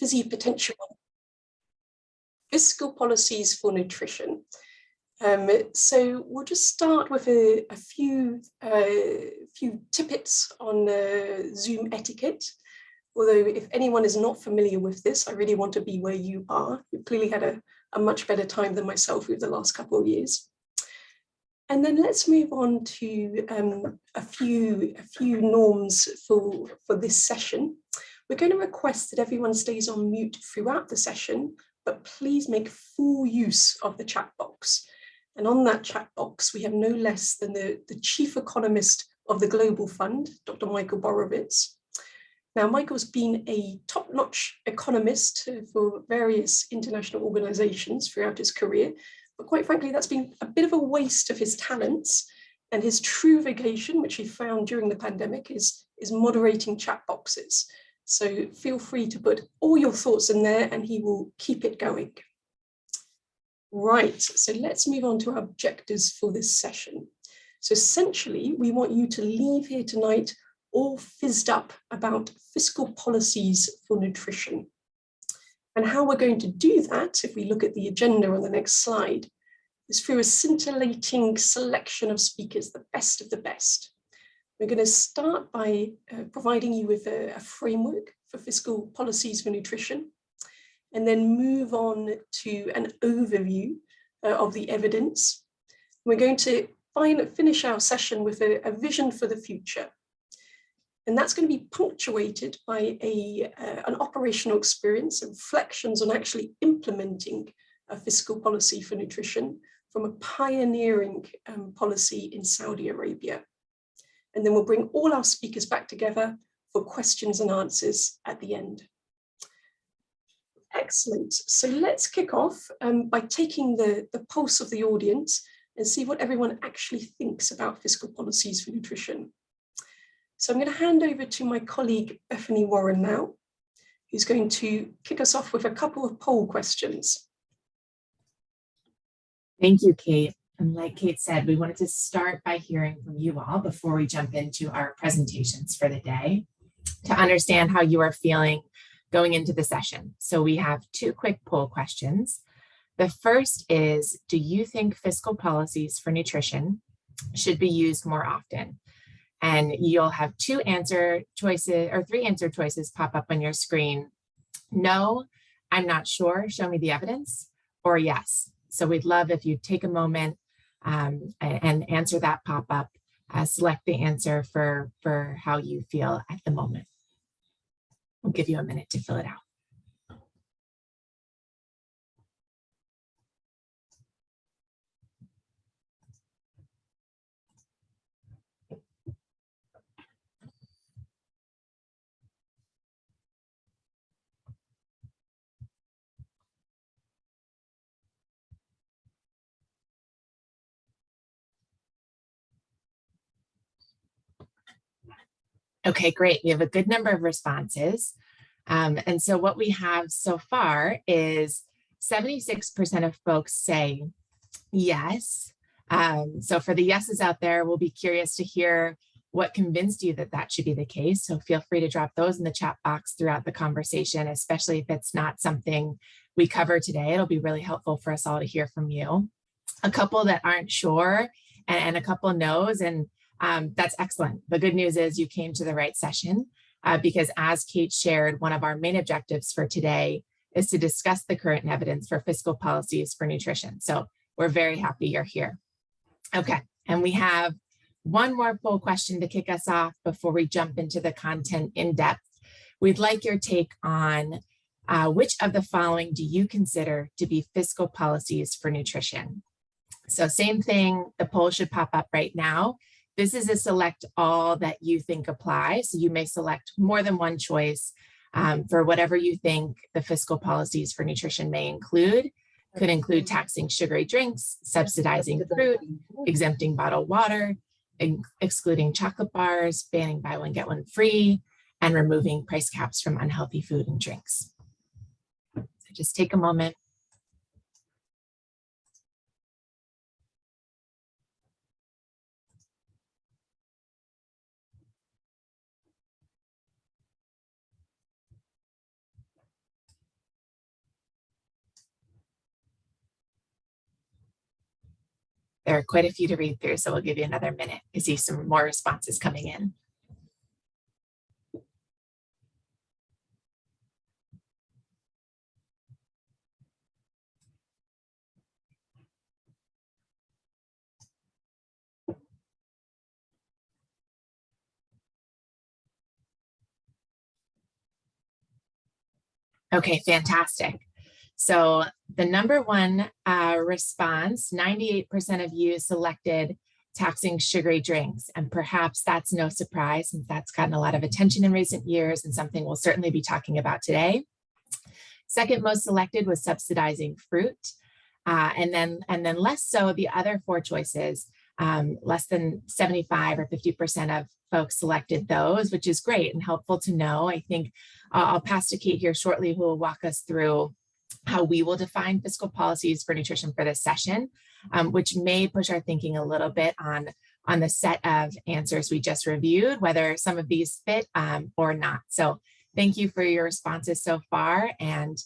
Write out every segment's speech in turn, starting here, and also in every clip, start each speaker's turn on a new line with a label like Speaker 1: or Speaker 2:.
Speaker 1: Fizzy potential. Fiscal policies for nutrition. So we'll just start with a few tidbits on Zoom etiquette. Although if anyone is not familiar with this, I really want to be where you are. You've clearly had a much better time than myself over the last couple of years. And then let's move on to a few norms for this session. We're going to request that everyone stays on mute throughout the session, but please make full use of the chat box. And on that chat box, we have no less than the chief economist of the Global Fund, Dr. Michael Borovitz. Now, Michael's been a top-notch economist for various international organizations throughout his career, but quite frankly, that's been a bit of a waste of his talents, and his true vocation, which he found during the pandemic, is moderating chat boxes. So feel free to put all your thoughts in there and he will keep it going. Right, so let's move on to our objectives for this session. So essentially, we want you to leave here tonight all fizzed up about fiscal policies for nutrition. And how we're going to do that, if we look at the agenda on the next slide, is through a scintillating selection of speakers, the best of the best. We're going to start by providing you with a framework for fiscal policies for nutrition, and then move on to an overview of the evidence. We're going to finish our session with a vision for the future. And that's going to be punctuated by an operational experience and reflections on actually implementing a fiscal policy for nutrition from a pioneering policy in Saudi Arabia. And then we'll bring all our speakers back together for questions and answers at the end. Excellent. So let's kick off by taking the pulse of the audience and see what everyone actually thinks about fiscal policies for nutrition. So I'm going to hand over to my colleague, Bethany Warren now, who's going to kick us off with a couple of poll questions.
Speaker 2: Thank you, Kate. And like Kate said, we wanted to start by hearing from you all before we jump into our presentations for the day to understand how you are feeling going into the session. So we have two quick poll questions. The first is, do you think fiscal policies for nutrition should be used more often? And you'll have three answer choices pop up on your screen. No, I'm not sure, show me the evidence, or yes. So we'd love if you take a moment and answer that pop-up, select the answer for how you feel at the moment. We'll give you a minute to fill it out. Okay, great. We have a good number of responses. And so what we have so far is 76% of folks say yes. So for the yeses out there, we'll be curious to hear what convinced you that that should be the case. So feel free to drop those in the chat box throughout the conversation, especially if it's not something we cover today. It'll be really helpful for us all to hear from you. A couple that aren't sure and a couple no's, and that's excellent. The good news is you came to the right session because as Kate shared, one of our main objectives for today is to discuss the current evidence for fiscal policies for nutrition. So we're very happy you're here. Okay, and we have one more poll question to kick us off before we jump into the content in depth. We'd like your take on which of the following do you consider to be fiscal policies for nutrition? So same thing, the poll should pop up right now. This is a select all that you think applies. So you may select more than one choice for whatever you think the fiscal policies for nutrition may include. Could include taxing sugary drinks, subsidizing fruit, exempting bottled water, excluding chocolate bars, banning buy one, get one free, and removing price caps from unhealthy food and drinks. So just take a moment. There are quite a few to read through, so we'll give you another minute. I see some more responses coming in. Okay, fantastic. So the number one response, 98% of you selected taxing sugary drinks. And perhaps that's no surprise since that's gotten a lot of attention in recent years and something we'll certainly be talking about today. Second most selected was subsidizing fruit. And then less so the other four choices, less than 75 or 50% of folks selected those, which is great and helpful to know. I think I'll pass to Kate here shortly, who will walk us through how we will define fiscal policies for nutrition for this session, which may push our thinking a little bit on the set of answers we just reviewed, whether some of these fit or not. So thank you for your responses so far. And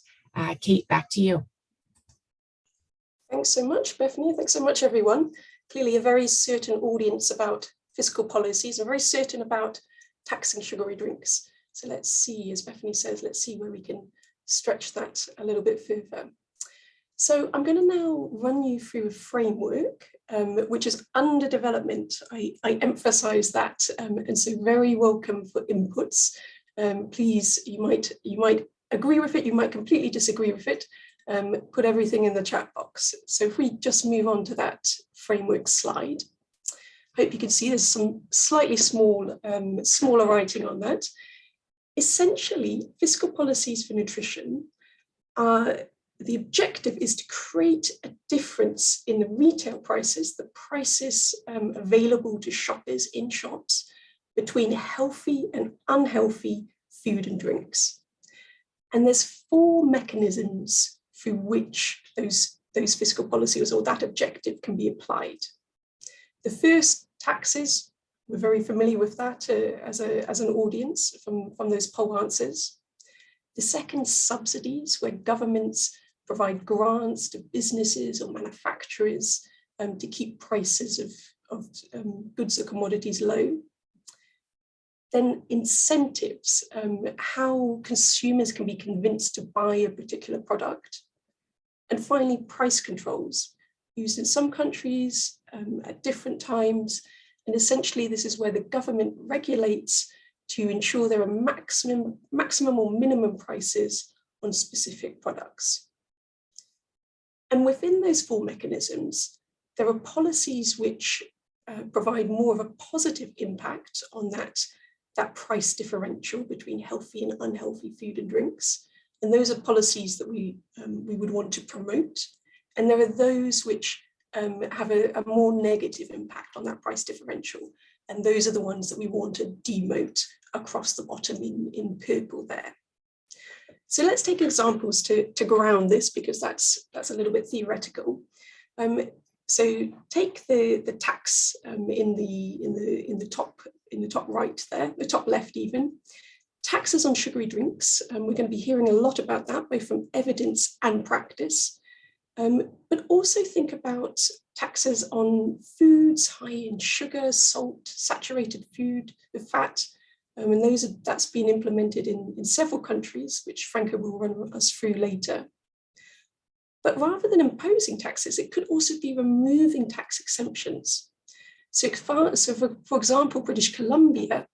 Speaker 2: Kate, back to you.
Speaker 1: Thanks so much, Bethany. Thanks so much, everyone. Clearly a very certain audience about fiscal policies, and very certain about taxing sugary drinks. So let's see, as Bethany says, let's see where we can stretch that a little bit further. So I'm going to now run you through a framework, which is under development. I emphasize that, and so very welcome for inputs. Please, you might agree with it, you might completely disagree with it. Put everything in the chat box. So if we just move on to that framework slide, hope you can see there's some slightly smaller writing on that. Essentially, fiscal policies for nutrition the objective is to create a difference in the retail prices, the prices available to shoppers in shops between healthy and unhealthy food and drinks. And there's four mechanisms through which those fiscal policies or that objective can be applied. The first, taxes. We're very familiar with that as an audience from those poll answers. The second, subsidies, where governments provide grants to businesses or manufacturers to keep prices of goods or commodities low. Then incentives, how consumers can be convinced to buy a particular product. And finally, price controls, used in some countries at different times. And essentially, this is where the government regulates to ensure there are maximum or minimum prices on specific products. And within those four mechanisms, there are policies which provide more of a positive impact on that price differential between healthy and unhealthy food and drinks. And those are policies that we would want to promote. And there are those which have a more negative impact on that price differential. And those are the ones that we want to demote across the bottom in purple there. So let's take examples to ground this, because that's a little bit theoretical. So take the tax in the top right there, the top left even. Taxes on sugary drinks. We're going to be hearing a lot about that, both from evidence and practice. But also think about taxes on foods high in sugar, salt, saturated food, the fat. And that's been implemented in several countries, which Franco will run us through later. But rather than imposing taxes, it could also be removing tax exemptions. So for example, British Columbia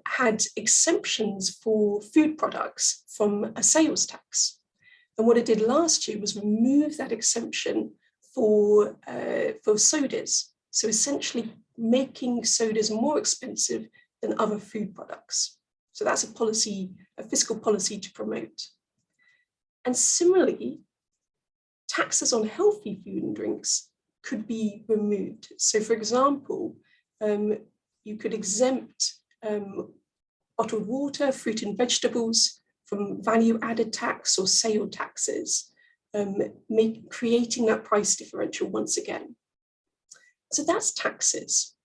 Speaker 1: had exemptions for food products from a sales tax. And what it did last year was remove that exemption for sodas. So essentially making sodas more expensive than other food products. So that's a fiscal policy to promote. And similarly, taxes on healthy food and drinks could be removed. So for example, you could exempt bottled water, fruit and vegetables from value-added tax or sale taxes, creating that price differential once again. So that's taxes.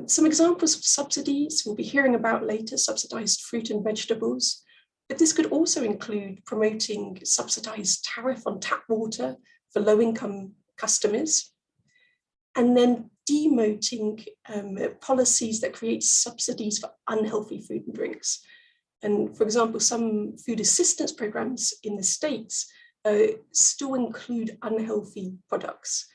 Speaker 1: Some examples of subsidies we'll be hearing about later, subsidized fruit and vegetables, but this could also include promoting subsidized tariff on tap water for low-income customers. and then demoting policies that create subsidies for unhealthy food and drinks. And for example, some food assistance programs in the States still include unhealthy products.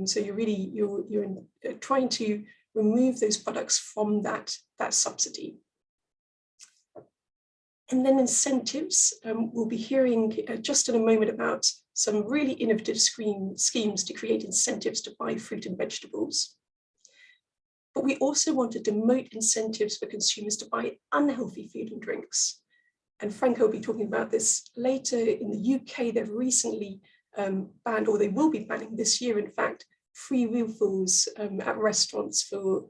Speaker 1: So you're trying to remove those products from that subsidy. And then incentives, we'll be hearing just in a moment about some really innovative schemes to create incentives to buy fruit and vegetables. But we also want to demote incentives for consumers to buy unhealthy food and drinks. And Franco will be talking about this later. In the UK, they've recently banned, or they will be banning this year, in fact, free refills at restaurants for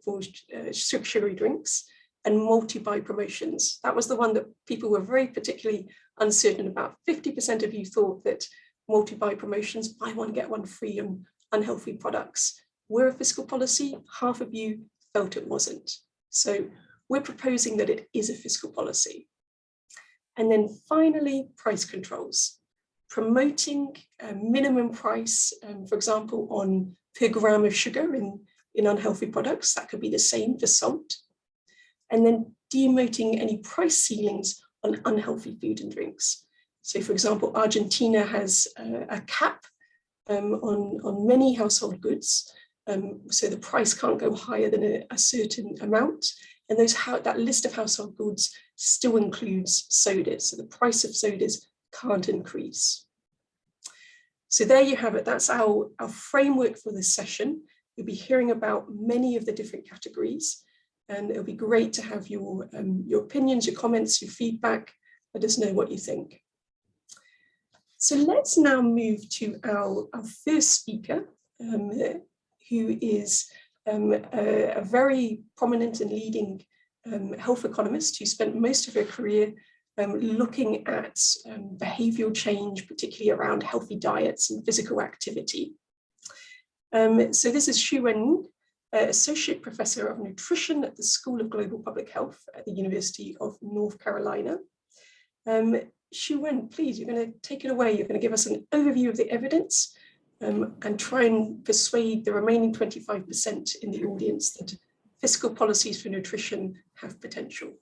Speaker 1: sugary drinks and multi-buy promotions. That was the one that people were very particularly uncertain about. 50% of you thought that multi-buy promotions, buy one, get one free on unhealthy products, were a fiscal policy. Half of you felt it wasn't. So we're proposing that it is a fiscal policy. And then finally, price controls. Promoting a minimum price, for example, on per gram of sugar in unhealthy products. That could be the same for salt. And then demoting any price ceilings on unhealthy food and drinks. So for example, Argentina has a cap on many household goods. So the price can't go higher than a certain amount. And that list of household goods still includes sodas. So the price of sodas can't increase. So there you have it. That's our framework for this session. You'll be hearing about many of the different categories. And it'll be great to have your opinions, your comments, your feedback. Let us know what you think. So let's now move to our first speaker, who is a very prominent and leading health economist who spent most of her career looking at behavioral change, particularly around healthy diets and physical activity. So this is Xu Wen, Associate Professor of Nutrition at the School of Global Public Health at the University of North Carolina. Xu Wen, please, you're going to take it away. You're going to give us an overview of the evidence and try and persuade the remaining 25% in the audience that fiscal policies for nutrition have potential.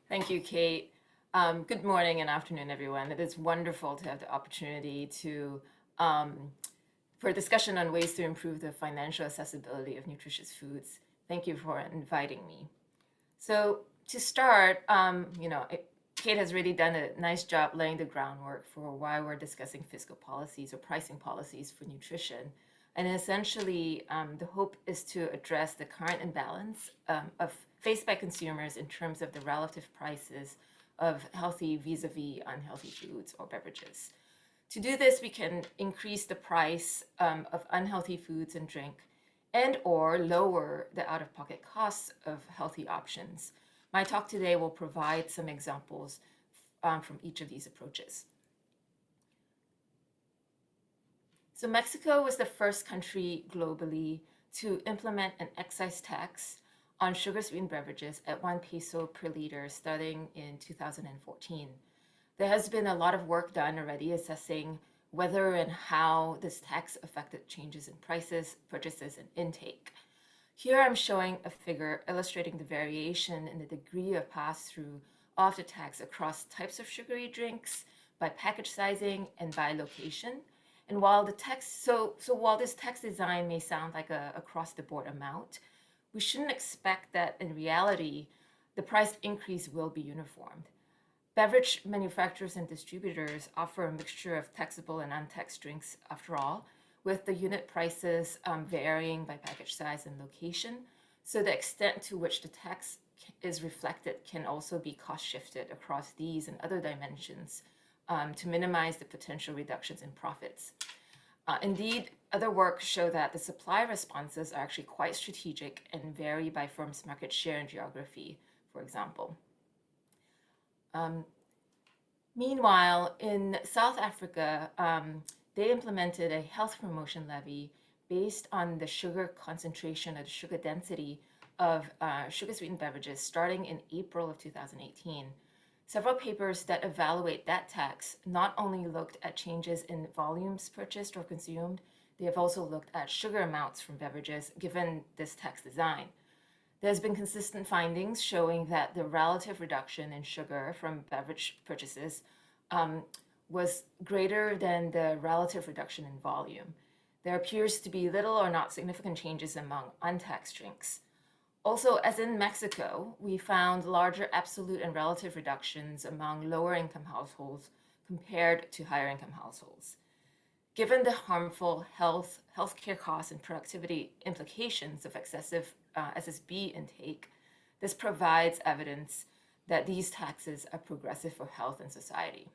Speaker 3: Thank you, Kate. Good morning and afternoon, everyone. It is wonderful to have the opportunity for a discussion on ways to improve the financial accessibility of nutritious foods. Thank you for inviting me. So to start, Kate has really done a nice job laying the groundwork for why we're discussing fiscal policies or pricing policies for nutrition. And essentially, the hope is to address the current imbalance faced by consumers in terms of the relative prices of healthy vis-a-vis unhealthy foods or beverages. To do this, we can increase the price of unhealthy foods and drink and or lower the out-of-pocket costs of healthy options. My talk today will provide some examples from each of these approaches. So Mexico was the first country globally to implement an excise tax on sugar-sweetened beverages at 1 peso per liter starting in 2014. There has been a lot of work done already assessing whether and how this tax affected changes in prices, purchases, and intake. Here I'm showing a figure illustrating the variation in the degree of pass-through of the tax across types of sugary drinks, by package sizing, and by location. And while while this tax design may sound like a across-the-board amount, we shouldn't expect that in reality, the price increase will be uniform. Beverage manufacturers and distributors offer a mixture of taxable and untaxed drinks after all, with the unit prices varying by package size and location. So the extent to which the tax is reflected can also be cost shifted across these and other dimensions to minimize the potential reductions in profits. Indeed, other work show that the supply responses are actually quite strategic and vary by firms' market share and geography, for example. Meanwhile, in South Africa, they implemented a health promotion levy based on the sugar concentration or the sugar density of sugar-sweetened beverages starting in April of 2018. Several papers that evaluate that tax not only looked at changes in volumes purchased or consumed, They have also looked at sugar amounts from beverages given this tax design. There's been consistent findings showing that the relative reduction in sugar from beverage purchases was greater than the relative reduction in volume. There appears to be little or not significant changes among untaxed drinks. Also, as in Mexico, we found larger absolute and relative reductions among lower income households compared to higher income households. Given the harmful healthcare costs and productivity implications of excessive SSB intake, this provides evidence that these taxes are progressive for health and society.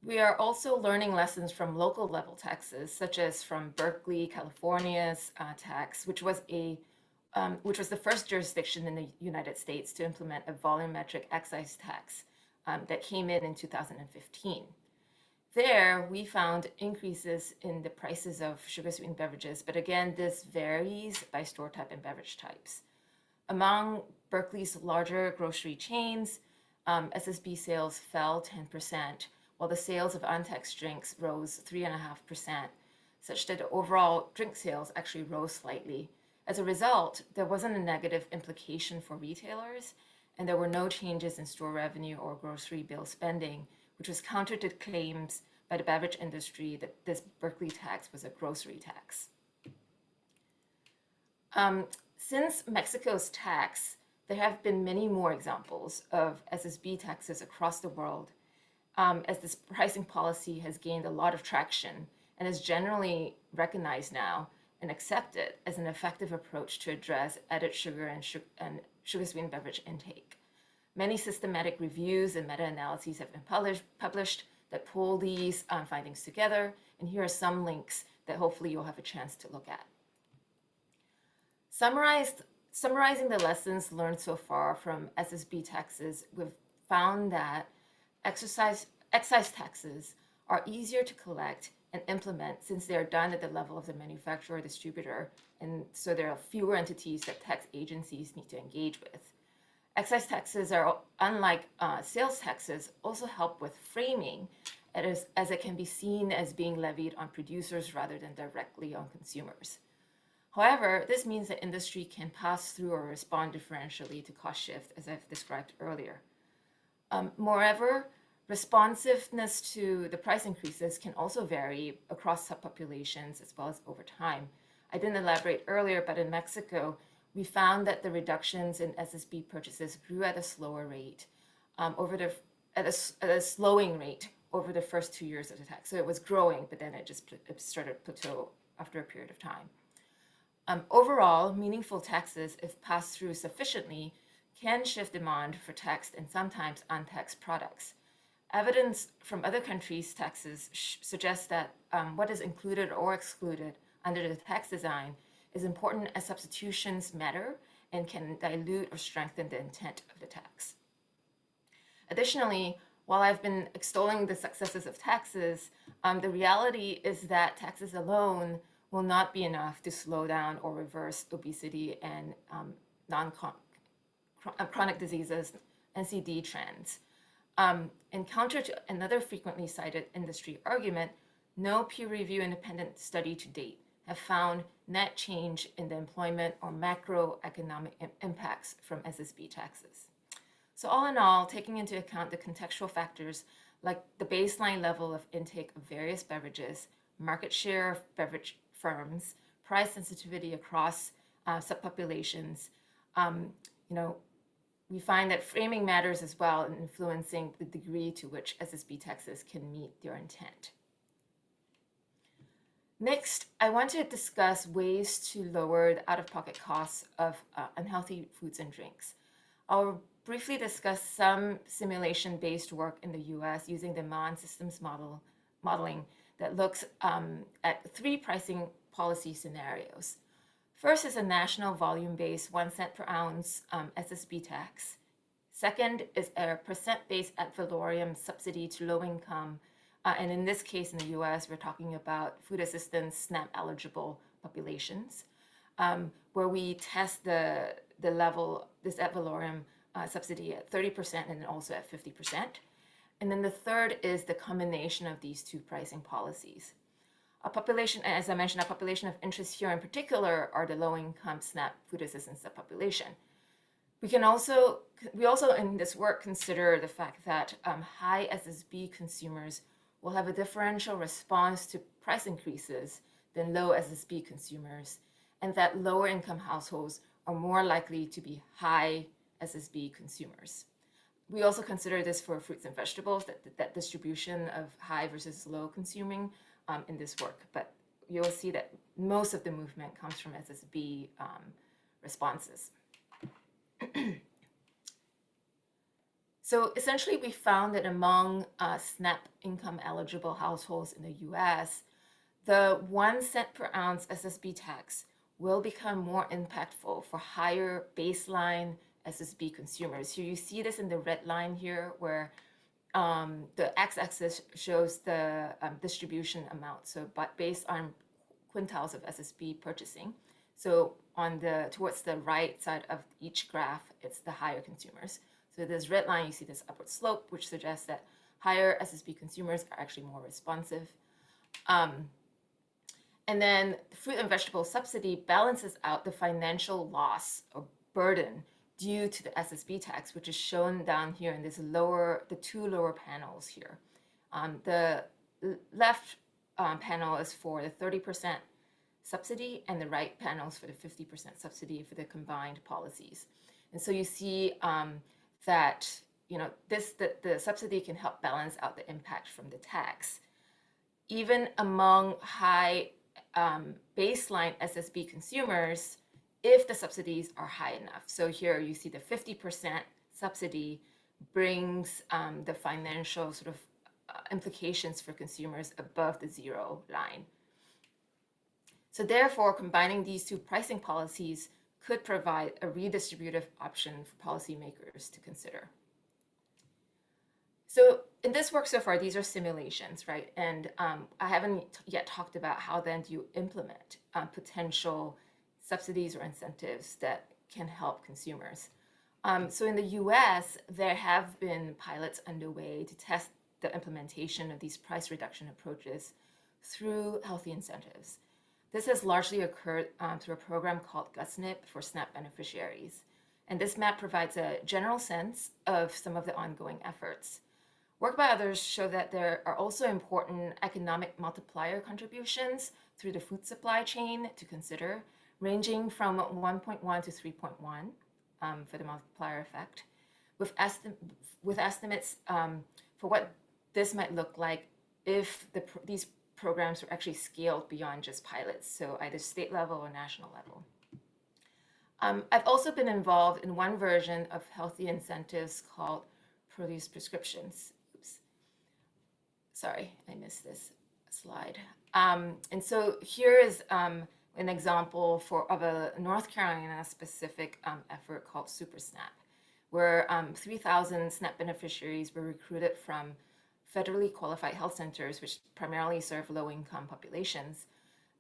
Speaker 3: We are also learning lessons from local level taxes, such as from Berkeley, California's tax, which was the first jurisdiction in the United States to implement a volumetric excise tax that came in 2015. There, we found increases in the prices of sugar-sweetened beverages, but again, this varies by store type and beverage types. Among Berkeley's larger grocery chains, SSB sales fell 10%, while the sales of untaxed drinks rose 3.5%, such that the overall drink sales actually rose slightly. As a result, there wasn't a negative implication for retailers, and there were no changes in store revenue or grocery bill spending, which was counter to claims by the beverage industry that this Berkeley tax was a grocery tax. Since Mexico's tax, there have been many more examples of SSB taxes across the world, as this pricing policy has gained a lot of traction and is generally recognized now and accepted as an effective approach to address added sugar and sugar-sweetened beverage intake. Many systematic reviews and meta-analyses have been published that pull these findings together, and here are some links that hopefully you'll have a chance to look at. Summarizing the lessons learned so far from SSB taxes, we've found that excise taxes are easier to collect and implement since they are done at the level of the manufacturer or distributor, and so there are fewer entities that tax agencies need to engage with. Excise taxes are, unlike sales taxes, also help with framing, as it can be seen as being levied on producers rather than directly on consumers. However, this means that industry can pass through or respond differentially to cost shift, as I've described earlier. Moreover, responsiveness to the price increases can also vary across subpopulations as well as over time. I didn't elaborate earlier, but in Mexico, we found that the reductions in SSB purchases grew at a slower rate, at a slowing rate over the first 2 years of the tax. So it was growing, but then it started to plateau after a period of time. Overall, meaningful taxes, if passed through sufficiently, can shift demand for taxed and sometimes untaxed products. Evidence from other countries' taxes suggests that what is included or excluded under the tax design is important, as substitutions matter and can dilute or strengthen the intent of the tax. Additionally, while I've been extolling the successes of taxes, the reality is that taxes alone will not be enough to slow down or reverse obesity and chronic diseases, NCD trends. In counter to another frequently cited industry argument, no peer-reviewed independent study to date have found net change in the employment or macroeconomic impacts from SSB taxes. So all in all, taking into account the contextual factors like the baseline level of intake of various beverages, market share of beverage firms, price sensitivity across subpopulations, we find that framing matters as well in influencing the degree to which SSB taxes can meet their intent. Next, I want to discuss ways to lower the out-of-pocket costs of unhealthy foods and drinks. I'll briefly discuss some simulation-based work in the US using the MAN systems modeling that looks at 3 pricing policy scenarios. First is a national volume-based 1 cent per ounce SSB tax. Second is a percent-based ad valorem subsidy to low-income, and in this case in the US, we're talking about food assistance SNAP-eligible populations, where we test the level, this ad valorem subsidy at 30% and also at 50%. And then the third is the combination of these two pricing policies. A population, as I mentioned, a population of interest here in particular are the low-income SNAP food assistance subpopulation. We also in this work consider the fact that high SSB consumers will have a differential response to price increases than low SSB consumers, and that lower income households are more likely to be high SSB consumers. We also consider this for fruits and vegetables, that distribution of high versus low consuming in this work, but you'll see that most of the movement comes from SSB responses. So essentially, we found that among SNAP income eligible households in the US, the 1 cent per ounce SSB tax will become more impactful for higher baseline SSB consumers. Here you see this in the red line here, where the x-axis shows the distribution amount, so but based on quintiles of SSB purchasing. So on towards the right side of each graph, it's the higher consumers. So this red line, you see this upward slope, which suggests that higher SSB consumers are actually more responsive. And then the fruit and vegetable subsidy balances out the financial loss or burden due to the SSB tax, which is shown down here in the two lower panels here. The left panel is for the 30% subsidy, and the right panel is for the 50% subsidy for the combined policies. And so you see that the subsidy can help balance out the impact from the tax. Even among high baseline SSB consumers, if the subsidies are high enough. So here you see the 50% subsidy brings the financial sort of implications for consumers above the zero line. So therefore, combining these two pricing policies could provide a redistributive option for policymakers to consider. So in this work so far, these are simulations, right? And I haven't yet talked about how then do you implement potential subsidies or incentives that can help consumers. So in the US, there have been pilots underway to test the implementation of these price reduction approaches through healthy incentives. This has largely occurred through a program called GUSNIP for SNAP beneficiaries. And this map provides a general sense of some of the ongoing efforts. Work by others show that there are also important economic multiplier contributions through the food supply chain to consider, ranging from 1.1 to 3.1 for the multiplier effect, with estimates for what this might look like if these programs were actually scaled beyond just pilots, so either state level or national level. I've also been involved in one version of healthy incentives called produce prescriptions. Oops, sorry, I missed this slide. And so here is an example of a North Carolina specific effort called Super SNAP, where 3,000 SNAP beneficiaries were recruited from federally qualified health centers, which primarily serve low-income populations.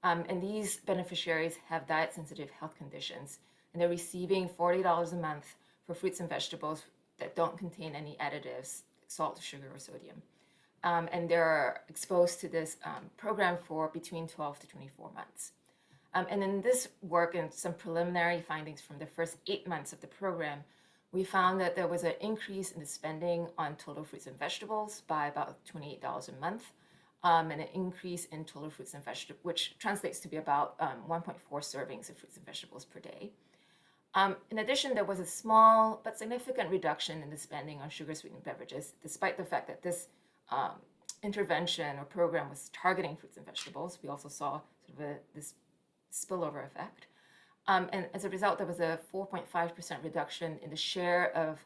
Speaker 3: And these beneficiaries have diet-sensitive health conditions, and they're receiving $40 a month for fruits and vegetables that don't contain any additives, salt, sugar, or sodium. And they're exposed to this program for between 12 to 24 months. And in this work and some preliminary findings from the first 8 months of the program, we found that there was an increase in the spending on total fruits and vegetables by about $28 a month, and an increase in total fruits and vegetables, which translates to be about 1.4 servings of fruits and vegetables per day. In addition, there was a small but significant reduction in the spending on sugar-sweetened beverages, despite the fact that this intervention or program was targeting fruits and vegetables. We also saw sort of this spillover effect. And as a result, there was a 4.5% reduction in the share of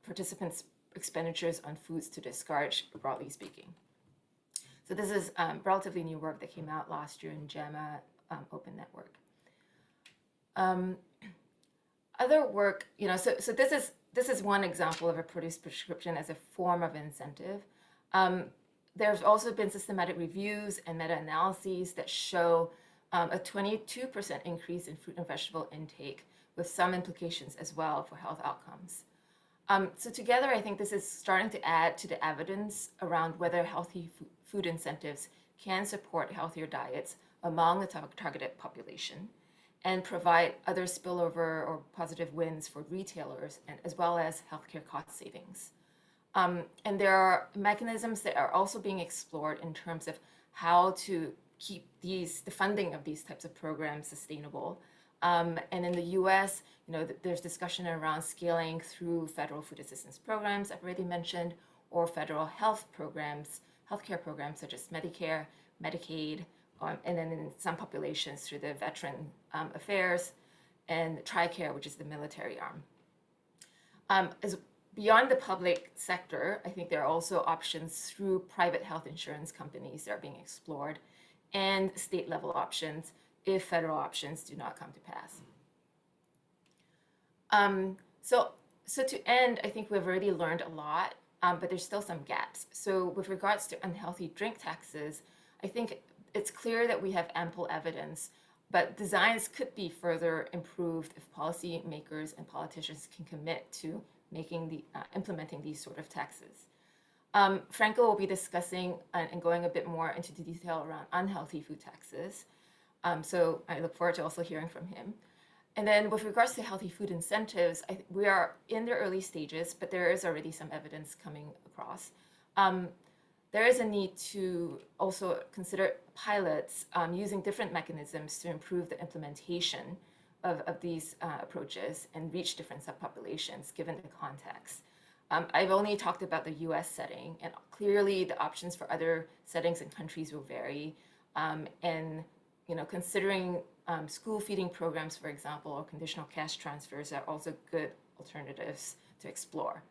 Speaker 3: participants' expenditures on foods to discourage, broadly speaking. So this is relatively new work that came out last year in JAMA Open Network. Other work, so this is one example of a produce prescription as a form of incentive. There's also been systematic reviews and meta-analyses that show a 22% increase in fruit and vegetable intake, with some implications as well for health outcomes. So together, I think this is starting to add to the evidence around whether healthy food incentives can support healthier diets among the targeted population and provide other spillover or positive wins for retailers, and as well as healthcare cost savings. And there are mechanisms that are also being explored in terms of how to keep the funding of these types of programs sustainable. And in the US, there's discussion around scaling through federal food assistance programs, I've already mentioned, or federal healthcare programs such as Medicare, Medicaid, and then in some populations through the Veteran Affairs and TRICARE, which is the military arm. Beyond the public sector, I think there are also options through private health insurance companies that are being explored, and state level options if federal options do not come to pass. So to end, I think we've already learned a lot, but there's still some gaps. So with regards to unhealthy drink taxes, I think it's clear that we have ample evidence, but designs could be further improved if policymakers and politicians can commit to implementing these sort of taxes. Franco will be discussing and going a bit more into the detail around unhealthy food taxes. So I look forward to also hearing from him. And then with regards to healthy food incentives, we are in the early stages, but there is already some evidence coming across. There is a need to also consider pilots using different mechanisms to improve the implementation of these approaches and reach different subpopulations given the context. I've only talked about the US setting, and clearly the options for other settings and countries will vary. And considering school feeding programs, for example, or conditional cash transfers are also good alternatives to explore.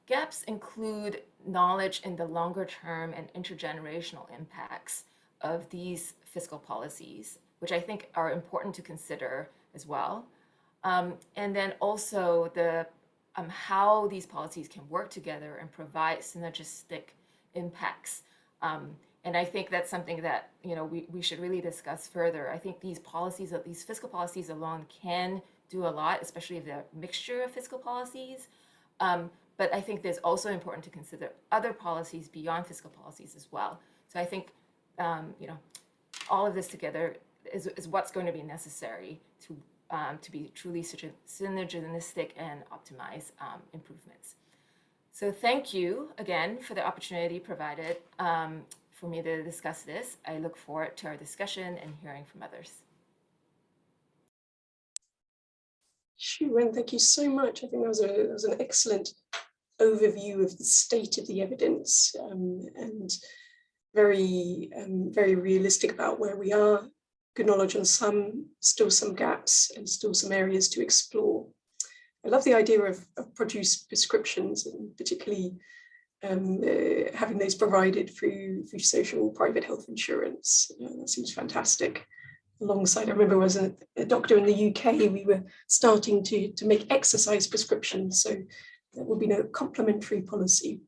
Speaker 3: Gaps include knowledge in the longer term and intergenerational impacts of these fiscal policies, which I think are important to consider as well. And then also the how these policies can work together and provide synergistic impacts. And I think that's something that we should really discuss further. I think these fiscal policies alone can do a lot, especially if they're a mixture of fiscal policies. But I think there's also important to consider other policies beyond fiscal policies as well. So I think all of this together is what's going to be necessary to be truly synergistic and optimize improvements. So thank you again for the opportunity provided for me to discuss this. I look forward to our discussion and hearing from others.
Speaker 1: Sure, thank you so much. I think that was an excellent overview of the state of the evidence and very realistic about where we are. Good knowledge on still some gaps and still some areas to explore. I love the idea of produce prescriptions, and particularly having those provided through social private health insurance. That seems fantastic. Alongside, I remember as a doctor in the UK, we were starting to make exercise prescriptions, so that would be a complementary policy.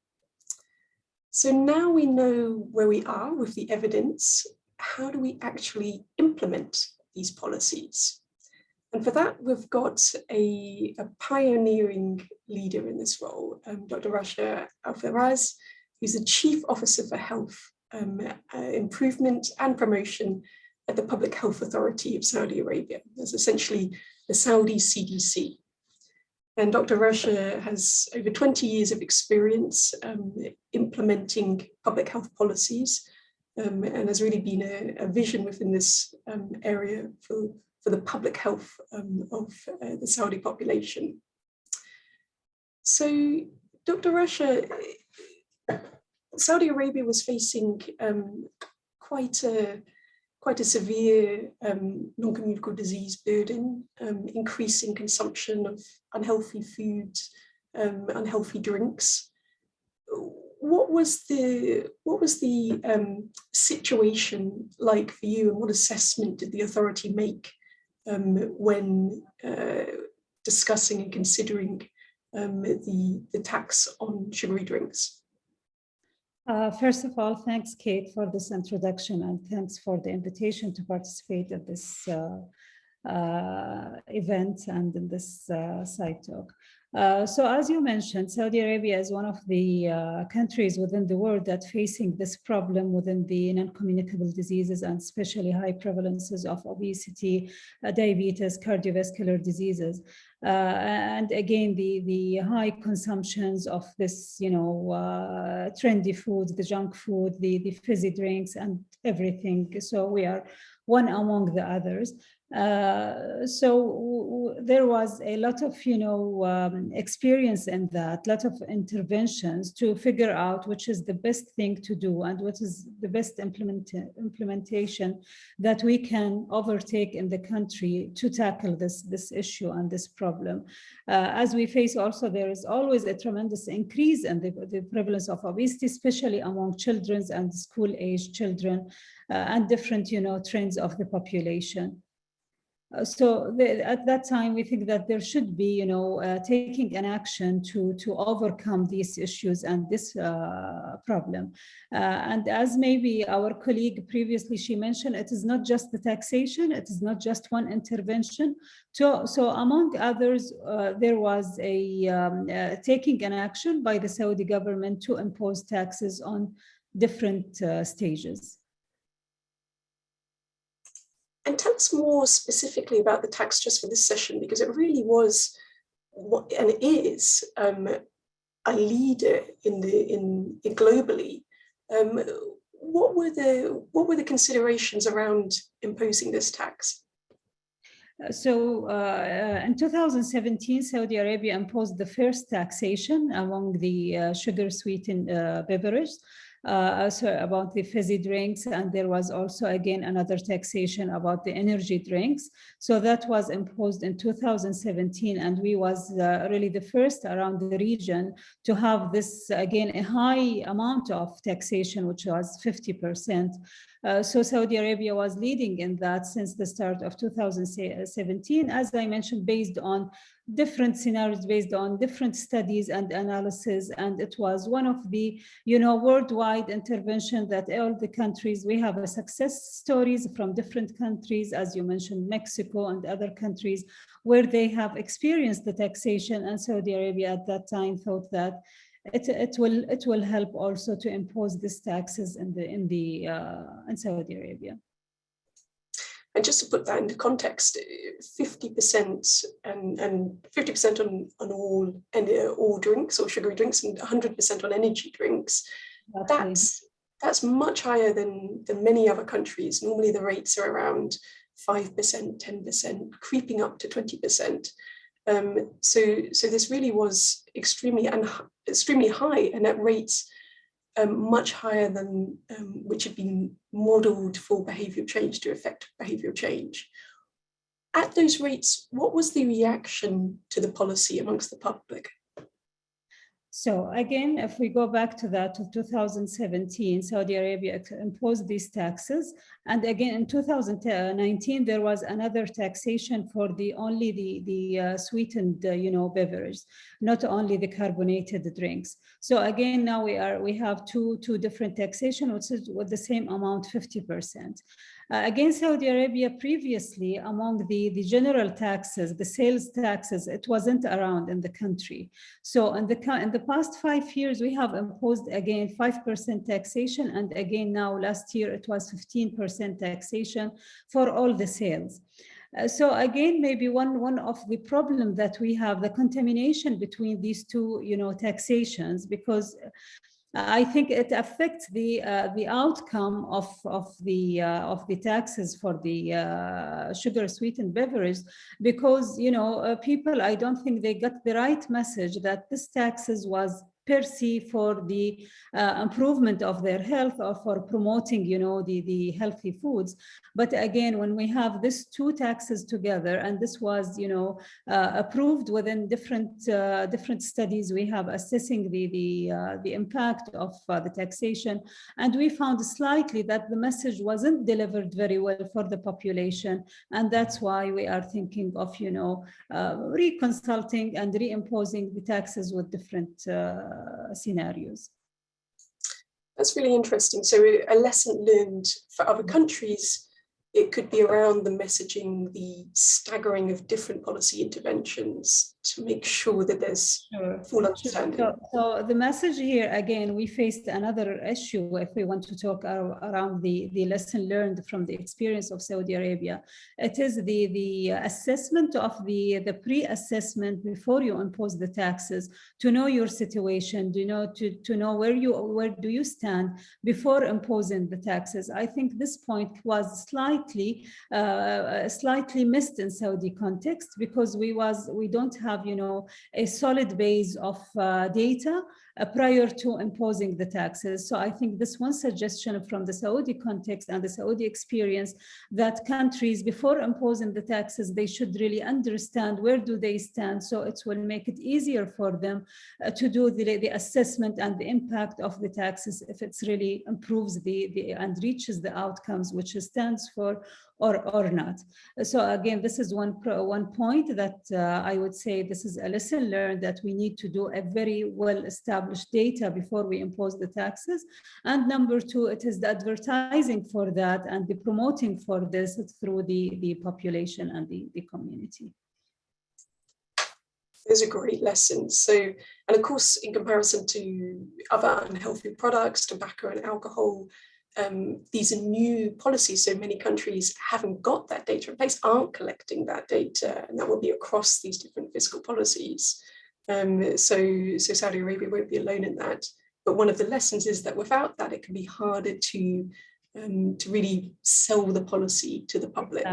Speaker 1: So now we know where we are with the evidence. How do we actually implement these policies? And for that, we've got a pioneering leader in this role, Dr. Russia Alvarez, who's the Chief Officer for Health Improvement and Promotion at the Public Health Authority of Saudi Arabia. That's essentially the Saudi CDC. And Dr. Russia has over 20 years of experience implementing public health policies and has really been a vision within this area for the public health of the Saudi population. So, Dr. Russia, Saudi Arabia was facing quite a severe non-communicable disease burden, increasing consumption of unhealthy food, unhealthy drinks. What was the situation like for you, and what assessment did the authority make when discussing and considering the tax on sugary drinks?
Speaker 4: First of all, thanks, Kate, for this introduction, and thanks for the invitation to participate in this event and in this side talk. So as you mentioned, Saudi Arabia is one of the countries within the world that facing this problem within the non-communicable diseases and especially high prevalences of obesity, diabetes, cardiovascular diseases. And again, the high consumptions of this, trendy food, the junk food, the fizzy drinks and everything. So we are one among the others. So there was a lot of, experience in that, lot of interventions to figure out which is the best thing to do and what is the best implementation that we can overtake in the country to tackle this issue and this problem. As we face also, there is always a tremendous increase in the prevalence of obesity, especially among children and school-age children, and different, trends of the population. So at that time, we think that there should be, taking an action to overcome these issues and this problem. And as maybe our colleague previously, she mentioned, it is not just the taxation, it is not just one intervention. So among others, there was a taking an action by the Saudi government to impose taxes on different stages.
Speaker 1: And tell us more specifically about the tax just for this session, because it really was and is a leader in globally. What were the considerations around imposing this tax?
Speaker 4: So in 2017, Saudi Arabia imposed the first taxation among the sugar-sweetened beverages. So about the fizzy drinks, and there was also again another taxation about the energy drinks. So that was imposed in 2017, and we was really the first around the region to have this again a high amount of taxation, which was 50%. So Saudi Arabia was leading in that since the start of 2017, as I mentioned, based on different scenarios, based on different studies and analysis. And it was one of the, worldwide intervention that all the countries, we have a success stories from different countries, as you mentioned, Mexico and other countries, where they have experienced the taxation. And Saudi Arabia at that time thought that it will help also to impose these taxes in Saudi Arabia.
Speaker 1: And just to put that into context, 50% and 50% on all drinks or sugary drinks and 100% on energy drinks. That's much higher than many other countries. Normally the rates are around 5%, 10%, creeping up to 20%. So this really was extremely high, and at rates much higher than which had been modeled for behavioral change to affect behavioral change. At those rates, what was the reaction to the policy amongst the public?
Speaker 4: So again, if we go back to that of 2017, Saudi Arabia imposed these taxes. And again, in 2019, there was another taxation for only the sweetened, beverage, not only the carbonated drinks. So again, now we have two different taxation, which is with the same amount, 50%. Again, Saudi Arabia previously, among the general taxes, the sales taxes, it wasn't around in the country. So in the past 5 years, we have imposed again 5% taxation, and again now last year it was 15% taxation for all the sales. So again, maybe one of the problem that we have, the contamination between these two, taxations, because I think it affects the outcome of the taxes for the sugar-sweetened beverage, because people, I don't think they got the right message that this taxes was per se for the improvement of their health or for promoting, the healthy foods. But again, when we have these two taxes together, and this was, approved within different studies, we have assessing the impact of the taxation, and we found slightly that the message wasn't delivered very well for the population, and that's why we are thinking of, reconsulting and reimposing the taxes with different scenarios.
Speaker 1: That's really interesting. So a lesson learned for other countries, it could be around the messaging, the staggering of different policy interventions to make sure that there's full understanding?
Speaker 4: So the message here, again, we faced another issue if we want to talk around the lesson learned from the experience of Saudi Arabia. It is the assessment of the pre-assessment before you impose the taxes, to know your situation, to know where do you stand before imposing the taxes. I think this point was slightly missed in Saudi context, because we don't have a solid base of data prior to imposing the taxes. So I think this one suggestion from the Saudi context and the Saudi experience, that countries before imposing the taxes, they should really understand where do they stand, so it will make it easier for them to do the assessment and the impact of the taxes, if it really improves and reaches the outcomes which it stands for or not. So again, this is one point that I would say this is a lesson learned, that we need to do a very well-established data before we impose the taxes. And number two, it is the advertising for that and the promoting for this through the population and the community.
Speaker 1: Those are great lessons. So, and of course, in comparison to other unhealthy products, tobacco and alcohol, these are new policies. So many countries haven't got that data in place, aren't collecting that data, and that will be across these different fiscal policies. So Saudi Arabia won't be alone in that. But one of the lessons is that without that, it can be harder to really sell the policy to the public.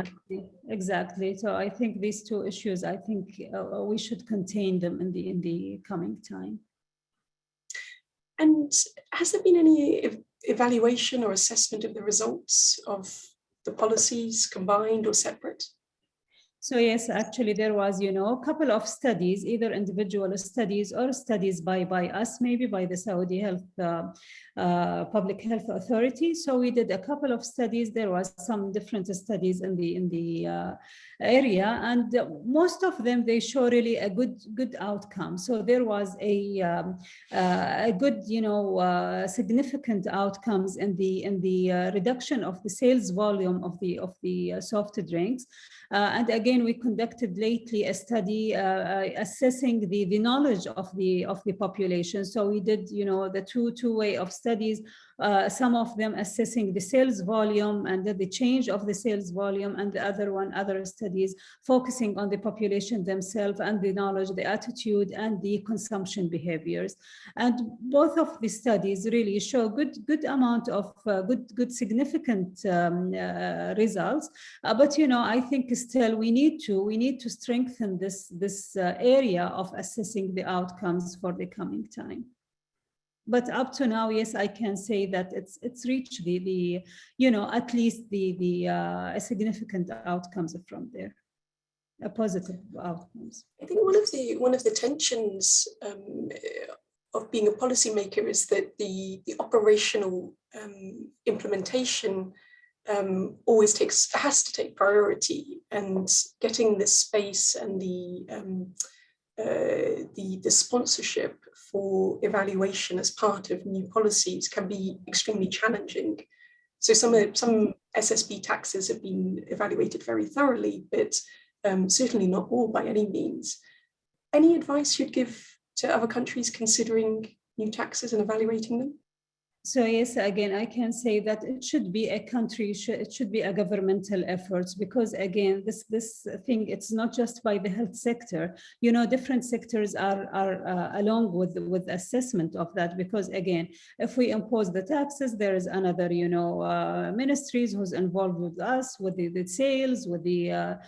Speaker 4: Exactly. So I think these two issues, I think we should contain them in the coming time.
Speaker 1: And has there been any evaluation or assessment of the results of the policies, combined or separate?
Speaker 4: So yes, actually there was, a couple of studies, either individual studies or studies by us, maybe by the Saudi Public Health Authority. So we did a couple of studies. There was some different studies in the area, and most of them, they show really a good outcome. So there was a good, significant outcomes in the reduction of the sales volume of the soft drinks. And again, we conducted lately a study assessing the knowledge of the population. So we did, the two way of studies. Some of them assessing the sales volume and the change of the sales volume, and the other studies focusing on the population themselves and the knowledge, the attitude, and the consumption behaviors. And both of the studies really show good amount of good significant results. But I think still we need to strengthen this area of assessing the outcomes for the coming time. But up to now, yes, I can say that it's reached the at least the significant outcomes from there, positive outcomes.
Speaker 1: I think one of the tensions of being a policymaker is that the operational implementation always has to take priority, and getting the space and the sponsorship for evaluation as part of new policies can be extremely challenging. So some SSB taxes have been evaluated very thoroughly, but certainly not all by any means. Any advice you'd give to other countries considering new taxes and evaluating them?
Speaker 4: So yes, again, I can say that it should be a country, it should be a governmental efforts, because again, this thing, it's not just by the health sector. Different sectors are along with assessment of that, because again, if we impose the taxes, there is another, ministries who's involved with us, with the sales, with the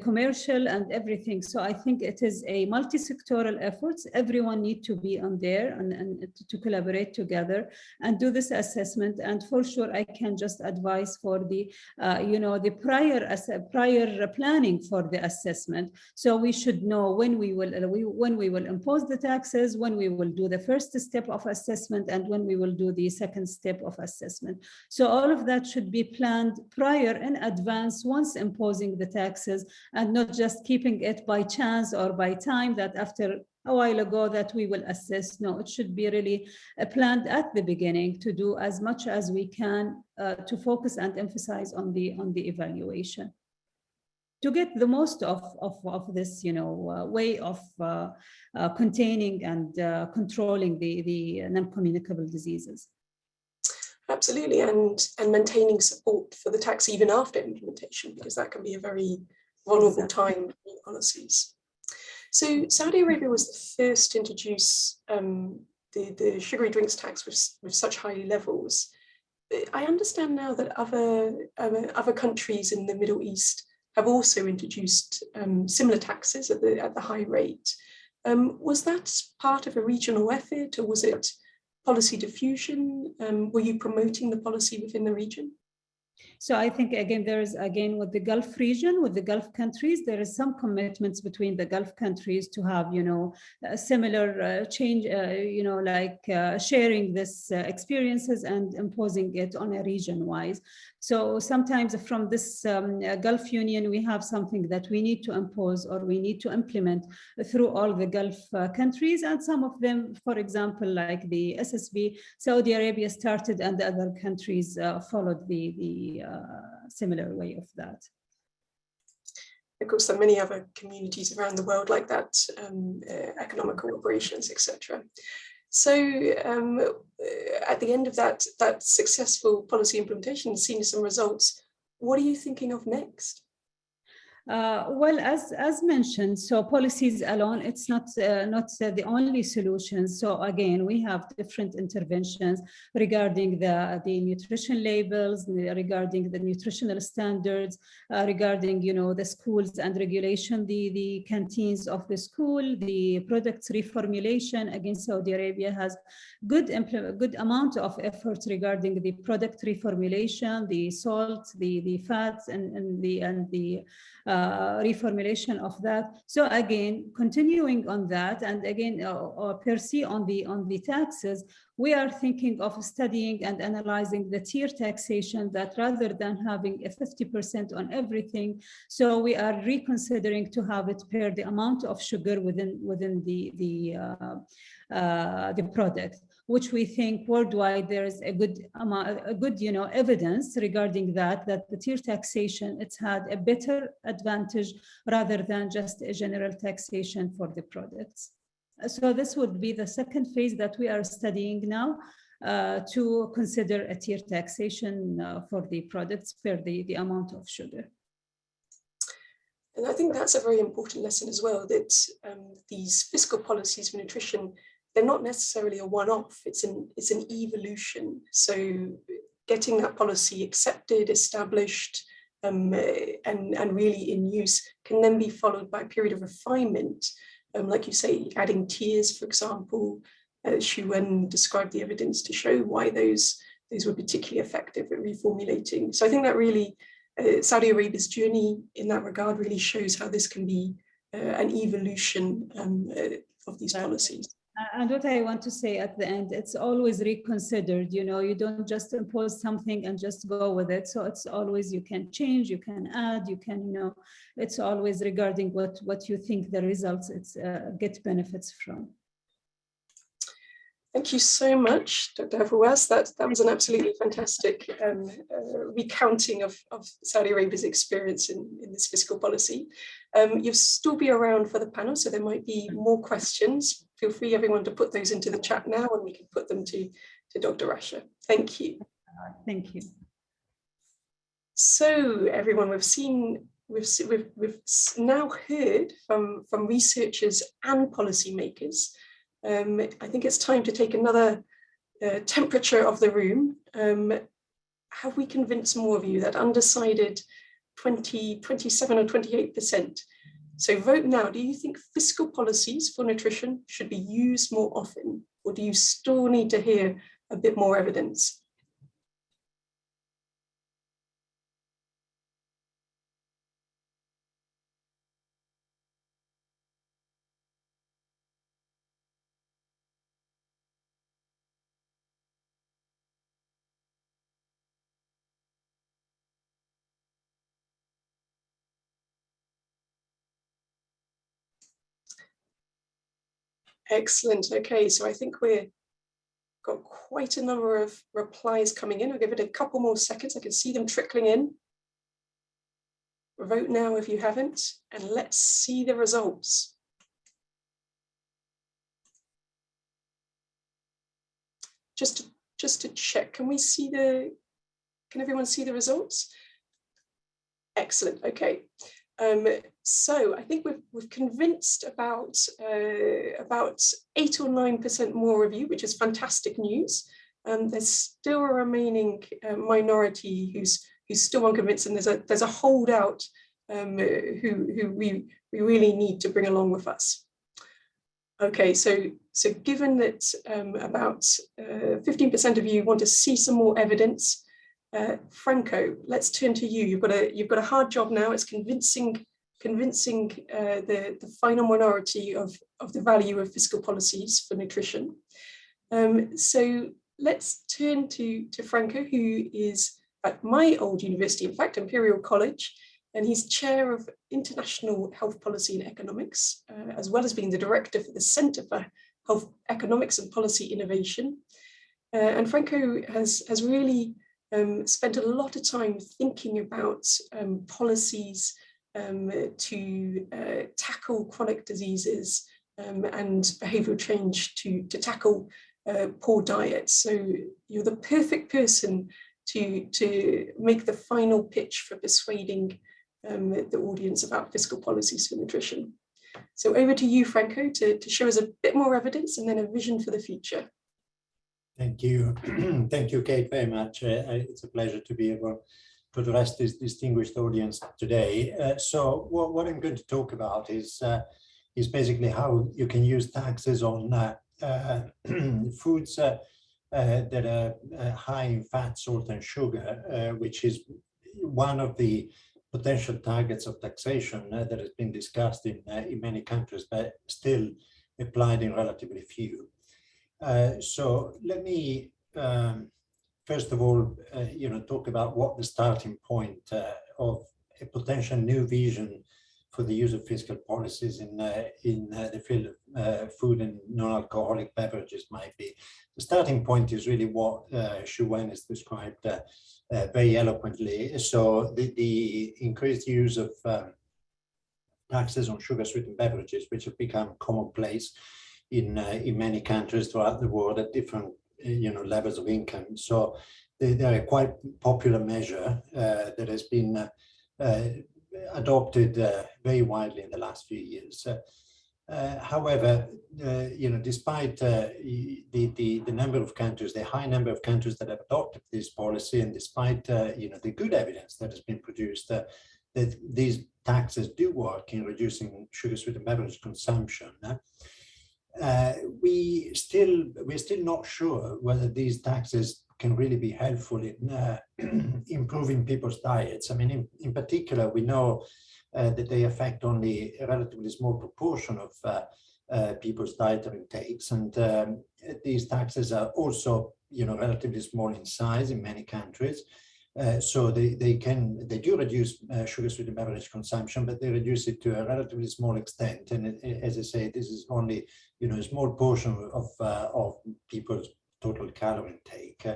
Speaker 4: commercial and everything. So I think it is a multi-sectoral efforts. Everyone need to be on there and to collaborate together and do this assessment. And for sure, I can just advise for the prior planning for the assessment. So we should know when we will impose the taxes, when we will do the first step of assessment, and when we will do the second step of assessment. So all of that should be planned prior in advance once imposing the taxes, and not just keeping it by chance or by time that after a while ago that we will assess. No, it should be really planned at the beginning to do as much as we can to focus and emphasize on the evaluation. to get the most of this, way of containing and controlling the non-communicable diseases.
Speaker 1: Absolutely, and maintaining support for the tax even after implementation, because that can be a very vulnerable time for new policies. So Saudi Arabia was the first to introduce the sugary drinks tax with such high levels. I understand now that other countries in the Middle East have also introduced similar taxes at the high rate. Was that part of a regional effort, or was it policy diffusion? Were you promoting the policy within the region?
Speaker 4: So I think, again, with the Gulf region, with the Gulf countries, there is some commitments between the Gulf countries to have, a similar change, sharing this experiences and imposing it on a region-wise. So sometimes from this Gulf Union, we have something that we need to impose or we need to implement through all the Gulf countries. And some of them, for example, like the SSB, Saudi Arabia started and the other countries followed the similar way of that.
Speaker 1: Of course, there are many other communities around the world like that, economic cooperations, etc. So at the end of that successful policy implementation, seeing some results, what are you thinking of next?
Speaker 4: Well, as mentioned, so policies alone, it's not the only solution. So again, we have different interventions regarding the nutrition labels, regarding the nutritional standards, regarding the schools and regulation, the canteens of the school, the products reformulation. Again, Saudi Arabia has good amount of efforts regarding the product reformulation, the salt, the fats, and the reformulation of that. So again, continuing on that, and again, per se on the taxes, we are thinking of studying and analyzing the tier taxation, that rather than having a 50% on everything, so we are reconsidering to have it per the amount of sugar within the product, which we think worldwide there is a good evidence regarding that the tier taxation, it's had a better advantage rather than just a general taxation for the products. So this would be the second phase that we are studying now, to consider a tier taxation for the products per the amount of sugar.
Speaker 1: And I think that's a very important lesson as well, that these fiscal policies for nutrition, they're not necessarily a one-off, it's an evolution. So getting that policy accepted, established, and really in use can then be followed by a period of refinement. Like you say, adding tiers, for example, Xu Wen described the evidence to show why those were particularly effective at reformulating. So I think that really, Saudi Arabia's journey in that regard really shows how this can be an evolution of these policies.
Speaker 4: And what I want to say at the end, it's always reconsidered, you don't just impose something and just go with it. So it's always, you can change, you can add, you can, it's always regarding what you think the results it's get benefits from.
Speaker 1: Thank you so much, Dr. Alvarez. That was an absolutely fantastic recounting of Saudi Arabia's experience in this fiscal policy. You'll still be around for the panel, so there might be more questions. Feel free, everyone, to put those into the chat now, and we can put them to Dr. Russia. Thank you.
Speaker 4: Thank you.
Speaker 1: So, everyone, we've now heard from researchers and policymakers. I think it's time to take another temperature of the room. Have we convinced more of you? That undecided 27 or 28%. So vote now. Do you think fiscal policies for nutrition should be used more often, or do you still need to hear a bit more evidence? Excellent. Okay, so I think we've got quite a number of replies coming in. I'll give it a couple more seconds. I can see them trickling in. Vote now if you haven't, and let's see the results. Just to check, can everyone see the results? Excellent, okay. So I think we've convinced about 8 or 9% more of you, which is fantastic news. There's still a remaining minority who's still unconvinced, and there's a holdout who we really need to bring along with us. Okay, so given that about 15% of you want to see some more evidence, Franco, let's turn to you. You've got a hard job now. It's convincing the final minority of the value of fiscal policies for nutrition. So let's turn to Franco, who is at my old university, in fact, Imperial College, and he's chair of International Health Policy and Economics, as well as being the director for the Centre for Health Economics and Policy Innovation. And Franco has really spent a lot of time thinking about policies to tackle chronic diseases and behavioural change to tackle poor diet. So you're the perfect person to make the final pitch for persuading the audience about fiscal policies for nutrition. So over to you, Franco, to show us a bit more evidence and then a vision for the future.
Speaker 5: Thank you. Thank you, Kate, very much. It's a pleasure to be able to address this distinguished audience today. So what I'm going to talk about is basically how you can use taxes on foods that are high in fat, salt, and sugar, which is one of the potential targets of taxation that has been discussed in many countries, but still applied in relatively few. So let me first of all, talk about what the starting point of a potential new vision for the use of fiscal policies in the field of food and non-alcoholic beverages might be. The starting point is really what Shu Wen has described very eloquently. So the increased use of taxes on sugar-sweetened beverages, which have become commonplace in many countries throughout the world at different levels of income. So they're a quite popular measure that has been adopted very widely in the last few years. However, despite the number of countries, the high number of countries that have adopted this policy, and despite the good evidence that has been produced that these taxes do work in reducing sugar-sweetened beverage consumption, we're still not sure whether these taxes can really be helpful in improving people's diets. I mean, in particular, we know that they affect only a relatively small proportion of people's dietary intakes, and these taxes are also, relatively small in size in many countries. So they do reduce sugar-sweetened beverage consumption, but they reduce it to a relatively small extent. And as I say, this is only a small portion of people's total calorie intake.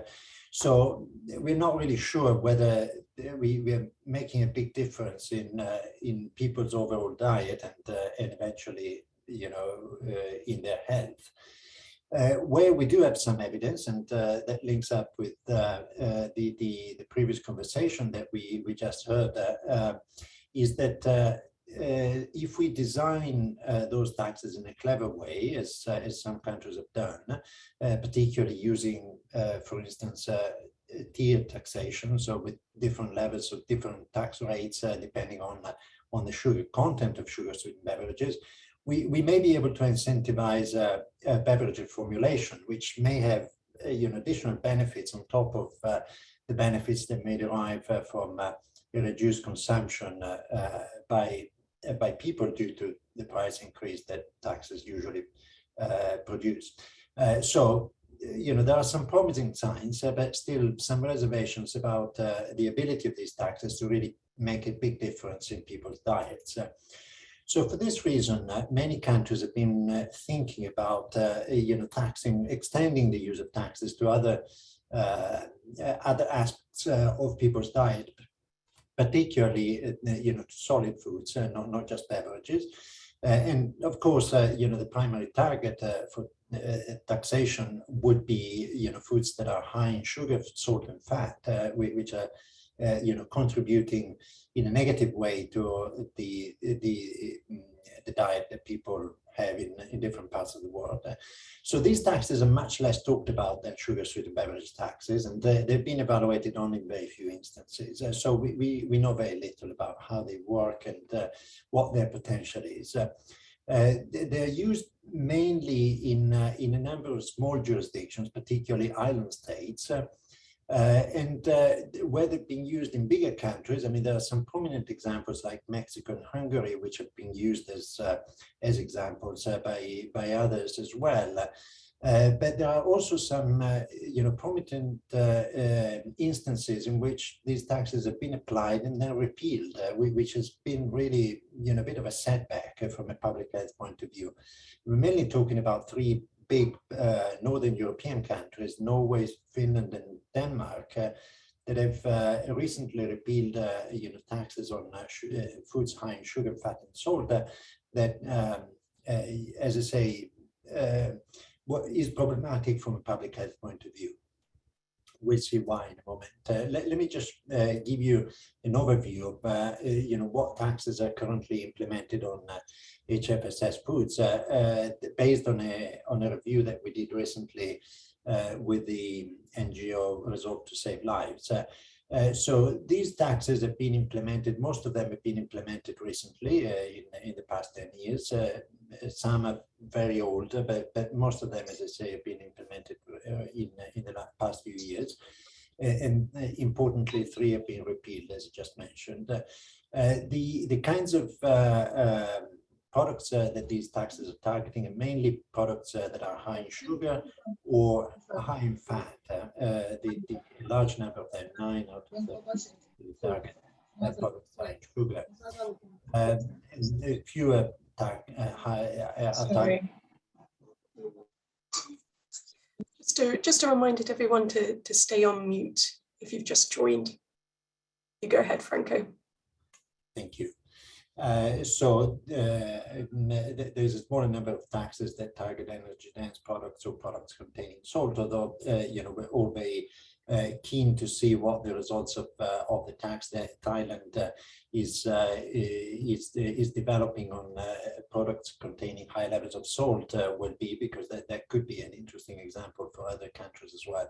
Speaker 5: So we're not really sure whether we are making a big difference in people's overall diet and eventually in their health. Where we do have some evidence, and that links up with the previous conversation that we just heard, is that if we design those taxes in a clever way, as some countries have done, particularly using, for instance, tiered taxation, so with different levels of different tax rates depending on the sugar content of sugar-sweetened beverages, we may be able to incentivize beverage formulation, which may have additional benefits on top of the benefits that may derive from a reduced consumption by people due to the price increase that taxes usually produce. So there are some promising signs, but still some reservations about the ability of these taxes to really make a big difference in people's diets. So for this reason, many countries have been thinking about, extending the use of taxes to other aspects of people's diet, particularly to solid foods, not just beverages. And of course, the primary target for taxation would be foods that are high in sugar, salt, and fat, which are contributing in a negative way to the diet that people have in different parts of the world. So these taxes are much less talked about than sugar-sweetened beverage taxes, and they've been evaluated only in very few instances. So we know very little about how they work and what their potential is. They're used mainly in a number of small jurisdictions, particularly island states. And where they've been used in bigger countries, I mean, there are some prominent examples like Mexico and Hungary, which have been used as examples by others as well. But there are also some, prominent instances in which these taxes have been applied and then repealed, which has been really, a bit of a setback from a public health point of view. We're mainly talking about three big Northern European countries, Norway, Finland, and Denmark, that have recently repealed, taxes on foods high in sugar, fat, and salt. That, as I say, what is problematic from a public health point of view. We'll see why in a moment. Let me just give you an overview of what taxes are currently implemented on HFSS foods, based on a review that we did recently with the NGO Resolve to Save Lives. So these taxes have been implemented, most of them have been implemented recently in the past 10 years. Some are very old, but most of them, as I say, have been implemented in the past few years. And importantly, 3 have been repealed, as I just mentioned. The kinds of products that these taxes are targeting are mainly products that are high in sugar or high in fat. The large number of them, 9 out of 30, target products high in sugar. And fewer
Speaker 1: Sorry. Just a reminder to everyone to stay on mute if you've just joined. You go ahead, Franco.
Speaker 5: Thank you. So there's a smaller number of taxes that target energy-dense products or products containing salt, although we're all very keen to see what the results of the tax that Thailand is developing on products containing high levels of salt will be, because that could be an interesting example for other countries as well.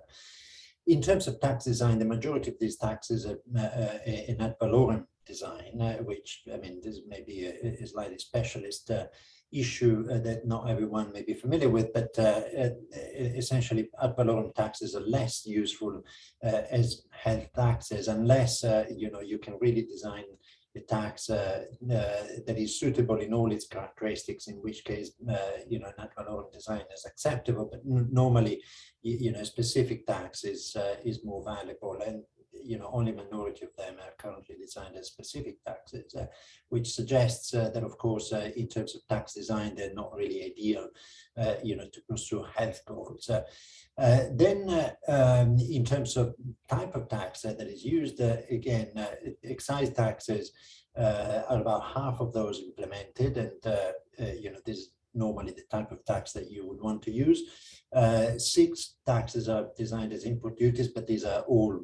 Speaker 5: In terms of tax design, the majority of these taxes are an ad valorem design, which, I mean, this may be a slightly specialist issue that not everyone may be familiar with, but essentially ad valorem taxes are less useful as health taxes unless you can really design a tax that is suitable in all its characteristics, in which case an ad valorem design is acceptable, but normally a specific tax is more valuable, and only a minority of them are currently designed as specific taxes, which suggests that, of course, in terms of tax design, they're not really ideal, to pursue health goals. Then, in terms of type of tax that is used, again, excise taxes are about half of those implemented, and this is normally the type of tax that you would want to use. 6 taxes are designed as input duties, but these are all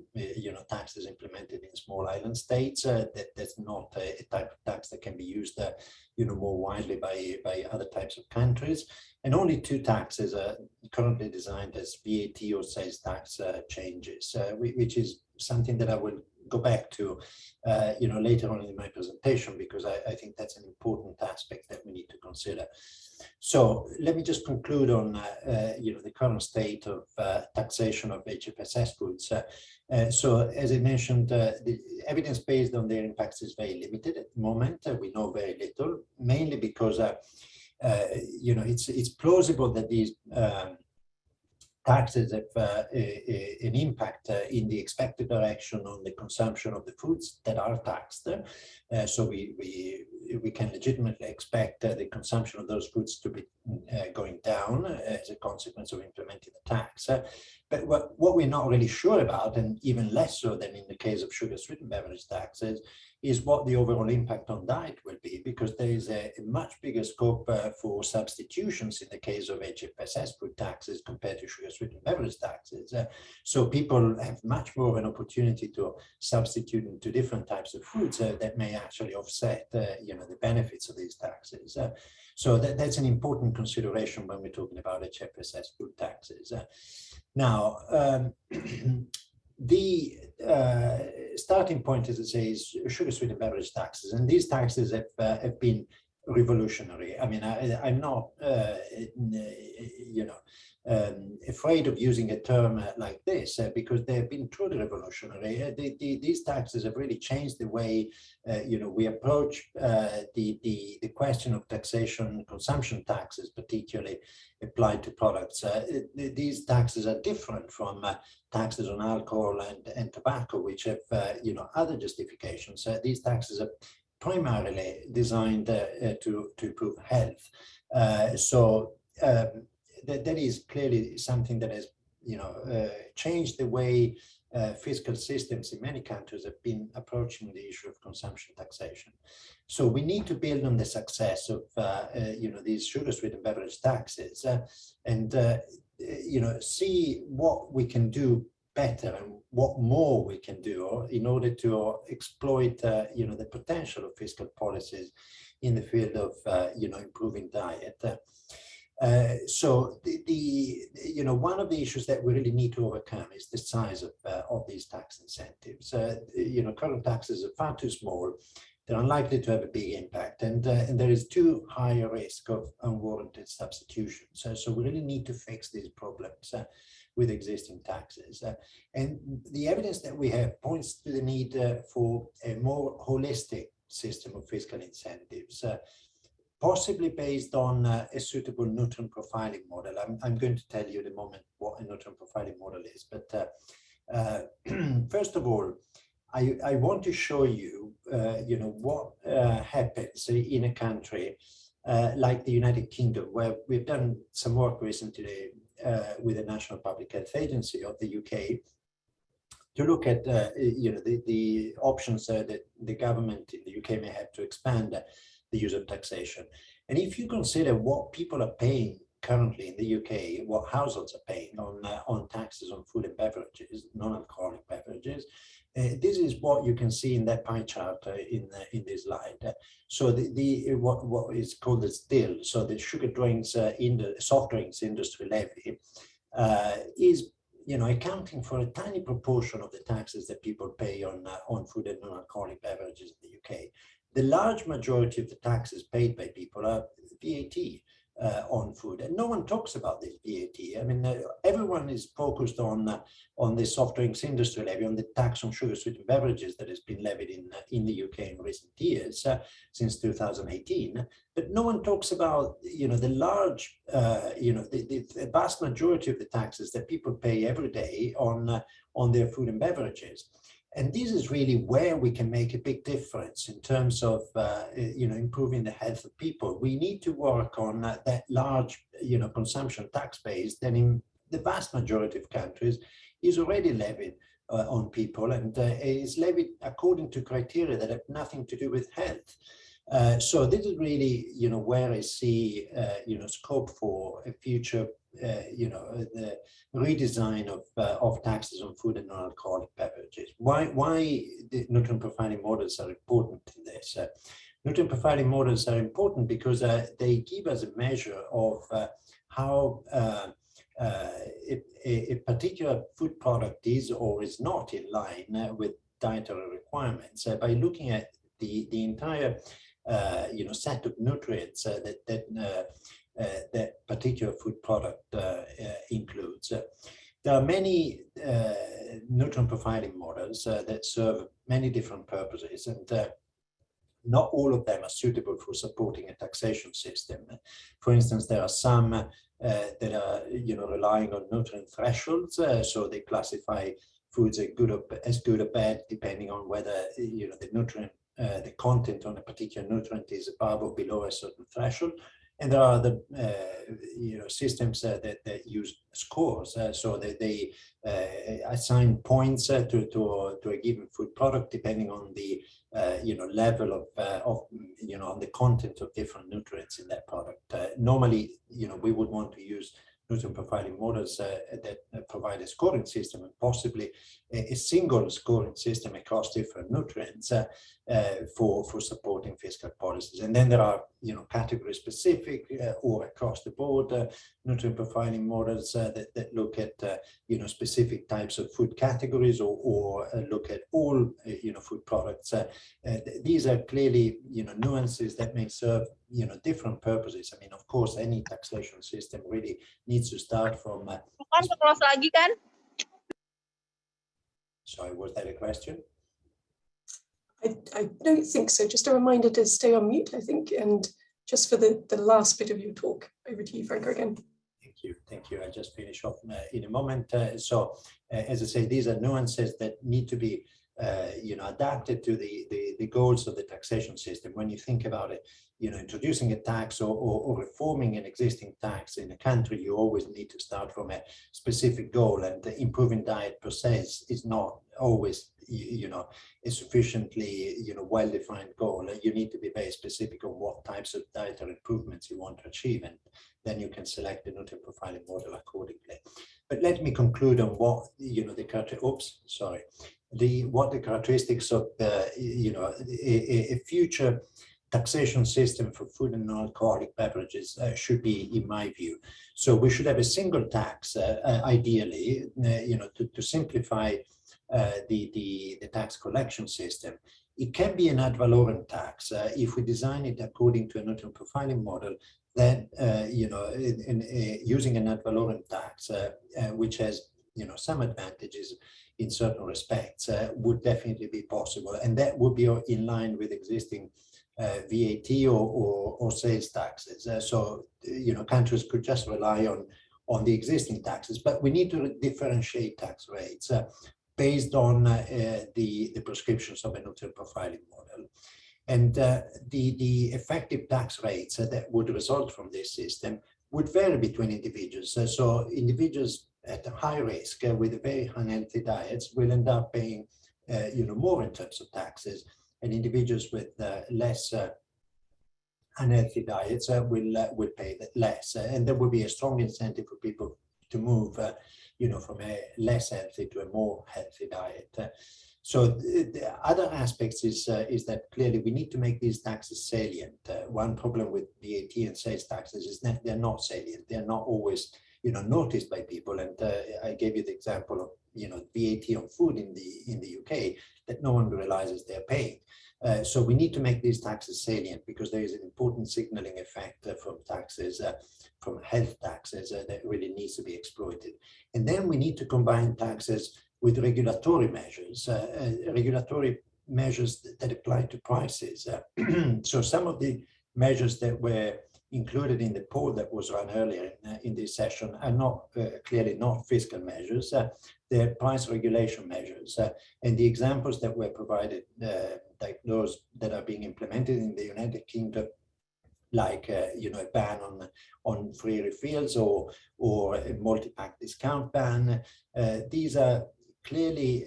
Speaker 5: taxes implemented in small island states. That's not a type of tax that can be used more widely by other types of countries. And only 2 taxes are currently designed as VAT or sales tax changes, which is something that I will go back to later on in my presentation, because I think that's an important aspect that we need to consider. So let me just conclude on the current state of taxation of HFSS foods. So as I mentioned, the evidence based on their impacts is very limited at the moment. We know very little, mainly because it's plausible that these taxes have an impact in the expected direction on the consumption of the foods that are taxed. So we can legitimately expect the consumption of those foods to be going down as a consequence of implementing the tax. But what we're not really sure about, and even less so than in the case of sugar-sweetened beverage taxes, is what the overall impact on diet will be, because there is a much bigger scope for substitutions in the case of HFS food taxes compared to sugar-sweetened beverage taxes. So people have much more of an opportunity to substitute into different types of foods that may actually offset, the benefits of these taxes. So that's an important consideration when we're talking about HFS food taxes. Now, the starting point, as I say, is sugar-sweetened beverage taxes, and these taxes have been revolutionary. I mean, I'm not, afraid of using a term like this because they've been truly revolutionary. These taxes have really changed the way, we approach the question of taxation, consumption taxes, particularly applied to products. These taxes are different from taxes on alcohol and tobacco, which have, other justifications. These taxes are primarily designed to improve health. That is clearly something that has, changed the way fiscal systems in many countries have been approaching the issue of consumption taxation. So we need to build on the success of, these sugar-sweetened beverage taxes and, see what we can do better and what more we can do in order to exploit, the potential of fiscal policies in the field of, improving diet. So one of the issues that we really need to overcome is the size of these tax incentives. Current taxes are far too small. They're unlikely to have a big impact, and there is too high a risk of unwarranted substitution. So we really need to fix these problems with existing taxes. And the evidence that we have points to the need for a more holistic system of fiscal incentives, possibly based on a suitable nutrient profiling model. I'm going to tell you in a moment what a nutrient profiling model is, but first of all, I want to show you, what happens in a country like the United Kingdom, where we've done some work recently with the National Public Health Agency of the UK to look at, the options that the government in the UK may have to expand the use of taxation. And if you consider what people are paying currently in the UK, what households are paying on taxes on food and beverages, non-alcoholic beverages, this is what you can see in that pie chart in this slide. So what is called the STIL, so the sugar drinks in the soft drinks industry levy, is accounting for a tiny proportion of the taxes that people pay on food and non-alcoholic beverages in the UK. The large majority of the taxes paid by people are VAT on food, and no one talks about this VAT. I mean, everyone is focused on the soft drinks industry levy, on the tax on sugar-sweetened beverages that has been levied in the UK in recent years, since 2018. But no one talks about, the large, the vast majority of the taxes that people pay every day on their food and beverages. And this is really where we can make a big difference in terms of, improving the health of people. We need to work on that large, consumption tax base that in the vast majority of countries is already levied on people, and is levied according to criteria that have nothing to do with health. So this is really, where I see, scope for a future, the redesign of taxes on food and non-alcoholic beverages. Why the nutrient profiling models are important in this? Nutrient profiling models are important because they give us a measure of how a particular food product is or is not in line with dietary requirements by looking at the entire set of nutrients that particular food product includes. There are many nutrient profiling models that serve many different purposes, and not all of them are suitable for supporting a taxation system. For instance, there are some that are relying on nutrient thresholds, so they classify foods as good or bad depending on whether the nutrient the content on a particular nutrient is above or below a certain threshold. And there are other systems that use scores, so that they assign points to a given food product depending on the level of on the content of different nutrients in that product. Normally, we would want to use nutrient profiling models that provide a scoring system, and possibly a single scoring system across different nutrients for supporting fiscal policies. And then there are category specific or across the board nutrient profiling models that look at specific types of food categories or look at all food products. These are clearly nuances that may serve different purposes. I mean, of course, any taxation system really needs to start from. Sorry, was that a question?
Speaker 1: I don't think so. Just a reminder to stay on mute, I think, and just for the last bit of your talk. Over to you, Franco, again.
Speaker 5: Thank you. I'll just finish off in a moment. So, as I say, these are nuances that need to be adapted to the goals of the taxation system. When you think about it, introducing a tax or reforming an existing tax in a country, you always need to start from a specific goal, and improving diet per se is not always a sufficiently well-defined goal. You need to be very specific on what types of dietary improvements you want to achieve, and then you can select the nutrient profiling model accordingly. But let me conclude on what what the characteristics of a future taxation system for food and non-alcoholic beverages should be, in my view. So we should have a single tax, ideally, to simplify the tax collection system. It can be an ad valorem tax if we design it according to a nutrient profiling model. Then, using an ad valorem tax, which has some advantages in certain respects, would definitely be possible, and that would be in line with existing VAT or sales taxes. So countries could just rely on the existing taxes, but we need to differentiate tax rates based on the prescriptions of a nutrient profiling model. And the effective tax rates that would result from this system would vary between individuals. So individuals at a high risk with very unhealthy diets will end up paying more in terms of taxes, and individuals with less unhealthy diets will pay less. And there will be a strong incentive for people to move from a less healthy to a more healthy diet. So the other aspects is that clearly we need to make these taxes salient. One problem with VAT and sales taxes is that they're not salient. They're not always noticed by people. And I gave you the example of VAT on food in the UK that no one realizes they're paying. So we need to make these taxes salient, because there is an important signaling effect from taxes, from health taxes that really needs to be exploited. And then we need to combine taxes with regulatory measures that apply to prices. So some of the measures that were included in the poll that was run earlier in this session are not clearly not fiscal measures. They're price regulation measures. And the examples that were provided, like those that are being implemented in the United Kingdom, like a ban on free refills or a multi-pack discount ban, these are clearly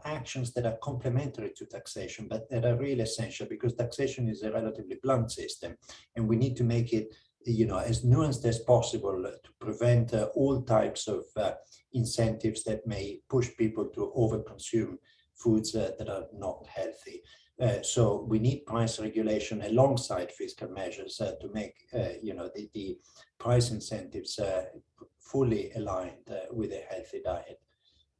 Speaker 5: actions that are complementary to taxation, but that are really essential, because taxation is a relatively blunt system, and we need to make it as nuanced as possible to prevent all types of incentives that may push people to overconsume foods that are not healthy. So we need price regulation alongside fiscal measures to make the price incentives fully aligned with a healthy diet.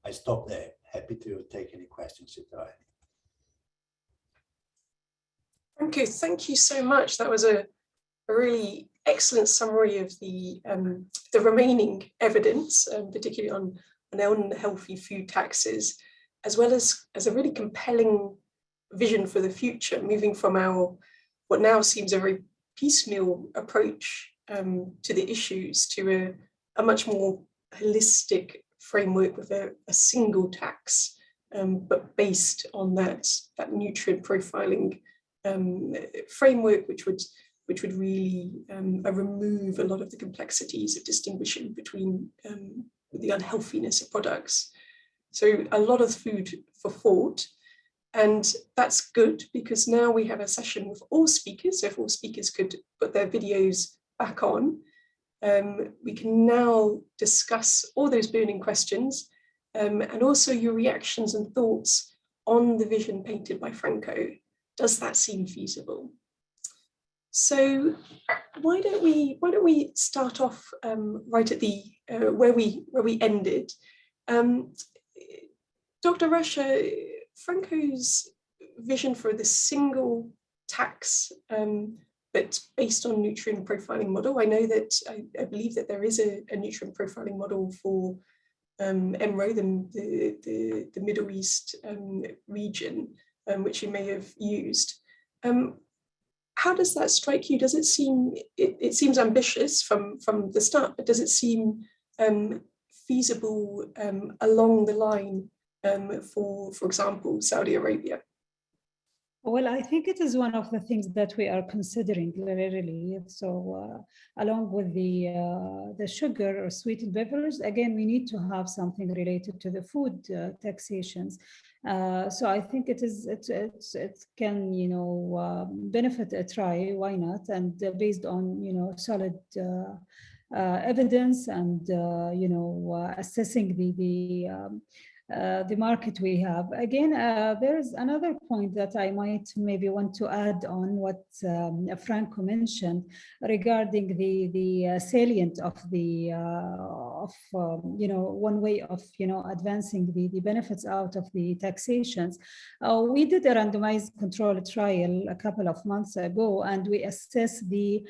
Speaker 5: I stop there. Happy to take any questions if there are any.
Speaker 1: Okay, thank you so much. That was a really excellent summary of the remaining evidence, particularly on unhealthy food taxes, as well as a really compelling vision for the future, moving from what now seems a very piecemeal approach to the issues to a much more holistic framework with a single tax, but based on that nutrient profiling framework, which would which would really remove a lot of the complexities of distinguishing between the unhealthiness of products. So a lot of food for thought, and that's good because now we have a session with all speakers. So if all speakers could put their videos back on, we can now discuss all those burning questions and also your reactions and thoughts on the vision painted by Franco. Does that seem feasible? So why don't we start off right at the where we ended. Dr. Russia, Franco's vision for the single tax, but based on nutrient profiling model. I know that I believe that there is a nutrient profiling model for MRO, the Middle East region, which you may have used. How does that strike you? Does it seem, it seems ambitious from the start, but does it seem feasible along the line for example, Saudi Arabia?
Speaker 4: Well, I think it is one of the things that we are considering really. So along with the sugar or sweetened beverage, again, we need to have something related to the food taxations. So I think it can, you know, benefit a try, why not? And based on, you know, solid evidence and, you know, assessing the market we have. Again, there's another point that I might maybe want to add on what Franco mentioned regarding the salient of the you know, one way of, you know, advancing the benefits out of the taxations. We did a randomized control trial a couple of months ago, and we assessed the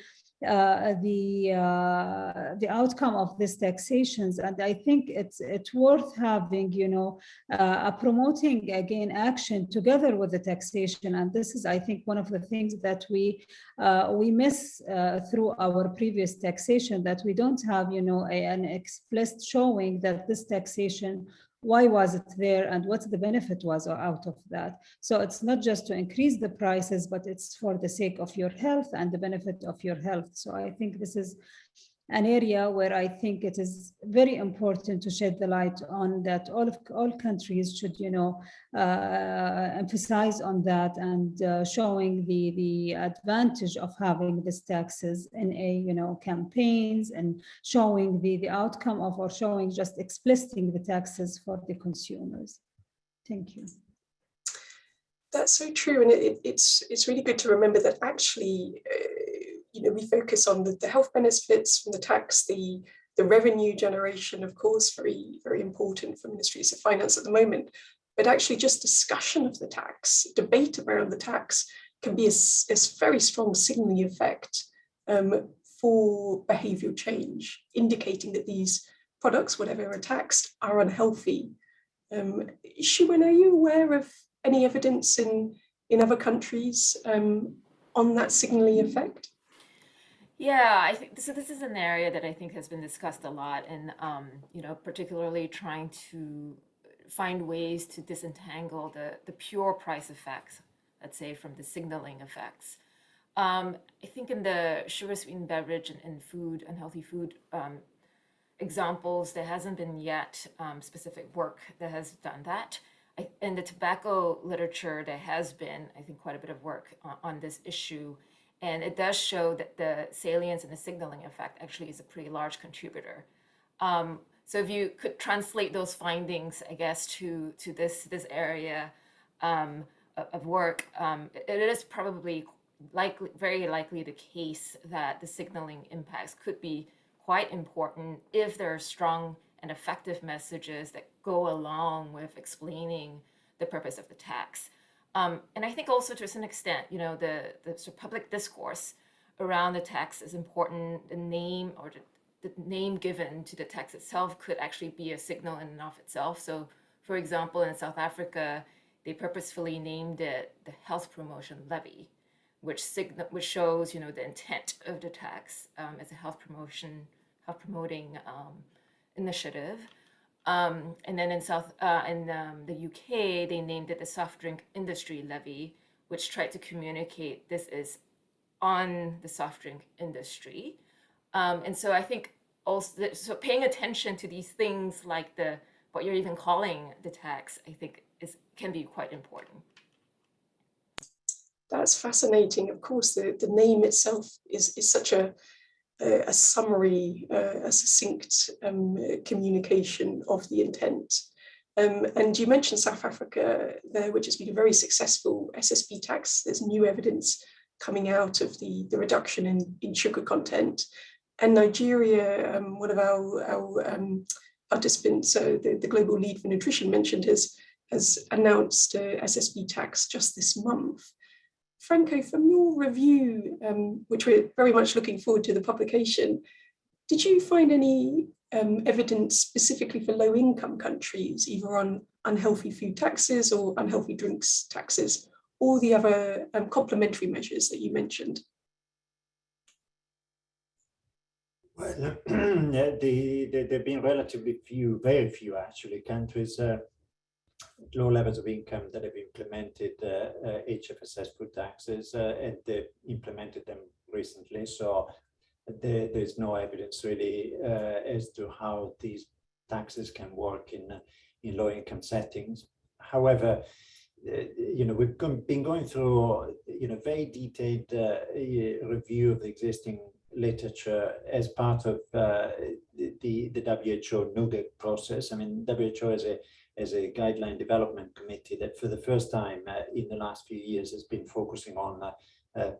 Speaker 4: outcome of these taxations, and I think it's worth having, you know, promoting again action together with the taxation. And this is, I think, one of the things that we miss through our previous taxation, that we don't have, you know, an explicit showing that this taxation, why was it there and what the benefit was out of that. So it's not just to increase the prices, but it's for the sake of your health and the benefit of your health. So I think this is an area where I think it is very important to shed the light on that. All countries should, you know, emphasize on that, and showing the advantage of having these taxes in a, you know, campaigns, and showing the outcome of, or showing just expliciting the taxes for the consumers. Thank you.
Speaker 1: That's so true, and it's really good to remember that actually, you know, we focus on the health benefits from the tax, the revenue generation, of course, very, very important for ministries of finance at the moment. But actually, just discussion of the tax, debate around the tax, can be a very strong signaling effect for behavioural change, indicating that these products, whatever are taxed, are unhealthy. Shiwen, are you aware of any evidence in other countries on that signaling effect?
Speaker 3: Yeah, I think so. This is an area that I think has been discussed a lot, and you know, particularly trying to find ways to disentangle the pure price effects, let's say, from the signaling effects. I think in the sugar-sweetened beverage and food, unhealthy food examples, there hasn't been yet specific work that has done that. In the tobacco literature, there has been, I think, quite a bit of work on this issue. And it does show that the salience and the signaling effect actually is a pretty large contributor. So if you could translate those findings, I guess, to this area of work, it is probably very likely the case that the signaling impacts could be quite important if there are strong and effective messages that go along with explaining the purpose of the tax. And I think also to a certain extent, you know, the sort of public discourse around the tax is important. The name or the name given to the tax itself could actually be a signal in and of itself. So, for example, in South Africa, they purposefully named it the Health Promotion Levy, which shows, you know, the intent of the tax as a health promoting initiative. And then in the UK, they named it the Soft Drink Industry Levy, which tried to communicate this is on the soft drink industry. And so I think also, so paying attention to these things like what you're even calling the tax, I think can be quite important.
Speaker 1: That's fascinating. Of course, the name itself is such a summary, a succinct communication of the intent. And you mentioned South Africa there, which has been a very successful SSB tax. There's new evidence coming out of the reduction in sugar content. And Nigeria, one of our participants, the Global Lead for Nutrition mentioned, has announced a SSB tax just this month. Franco, from your review, which we're very much looking forward to the publication, did you find any evidence specifically for low-income countries, either on unhealthy food taxes or unhealthy drinks taxes, or the other complementary measures that you mentioned?
Speaker 5: Well, there have been relatively few, very few actually, countries low levels of income that have implemented HFSS food taxes, and they've implemented them recently. So there's no evidence really as to how these taxes can work in low-income settings. However, we've been going through very detailed review of the existing literature as part of the WHO NUGA process. I mean, WHO as a guideline development committee that for the first time in the last few years has been focusing on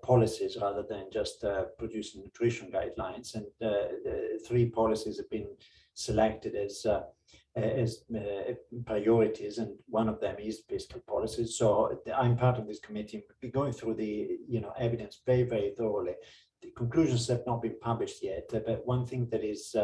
Speaker 5: policies rather than just producing nutrition guidelines. And 3 policies have been selected as priorities, and one of them is fiscal policies. So I'm part of this committee. We've been going through the evidence very, very thoroughly. The conclusions have not been published yet, but one thing that is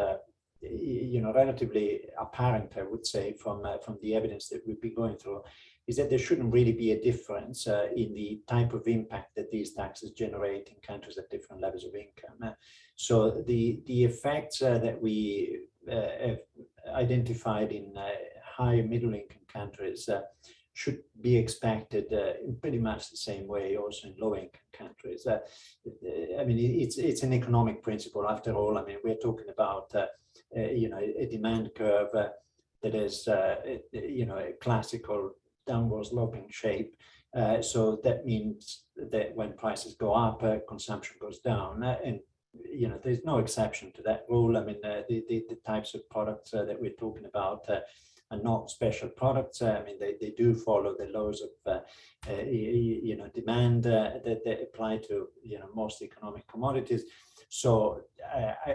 Speaker 5: relatively apparent, I would say, from the evidence that we've been going through, is that there shouldn't really be a difference in the type of impact that these taxes generate in countries at different levels of income. So the effects that we have identified in high middle-income countries should be expected in pretty much the same way also in low-income countries. I mean, it's an economic principle after all. I mean, we're talking about a demand curve that is, a classical downward sloping shape. So that means that when prices go up, consumption goes down. And, there's no exception to that rule. I mean, the types of products that we're talking about are not special products. I mean, they do follow the laws of, demand that apply to, most economic commodities. So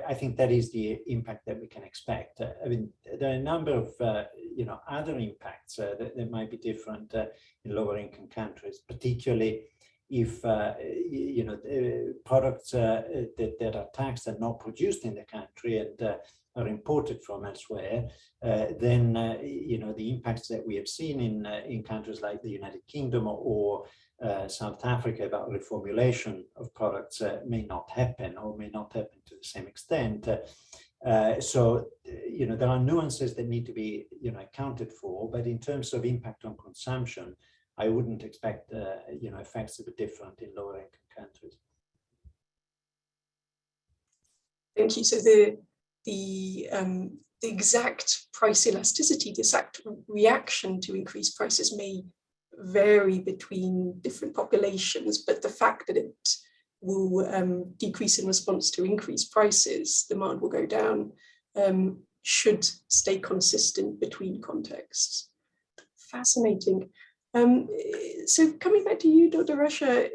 Speaker 5: I think that is the impact that we can expect. I mean, there are a number of, other impacts that might be different in lower income countries, particularly if, products that are taxed are not produced in the country and are imported from elsewhere, then, the impacts that we have seen in countries like the United Kingdom or South Africa about reformulation of products may not happen or may not happen to the same extent. So, there are nuances that need to be, accounted for, but in terms of impact on consumption, I wouldn't expect, effects to be different in lower income countries.
Speaker 1: Thank you. So the exact price elasticity, the exact reaction to increased prices may vary between different populations, but the fact that it will decrease in response to increased prices, demand will go down, should stay consistent between contexts. Fascinating. So coming back to you, Dr. Russia,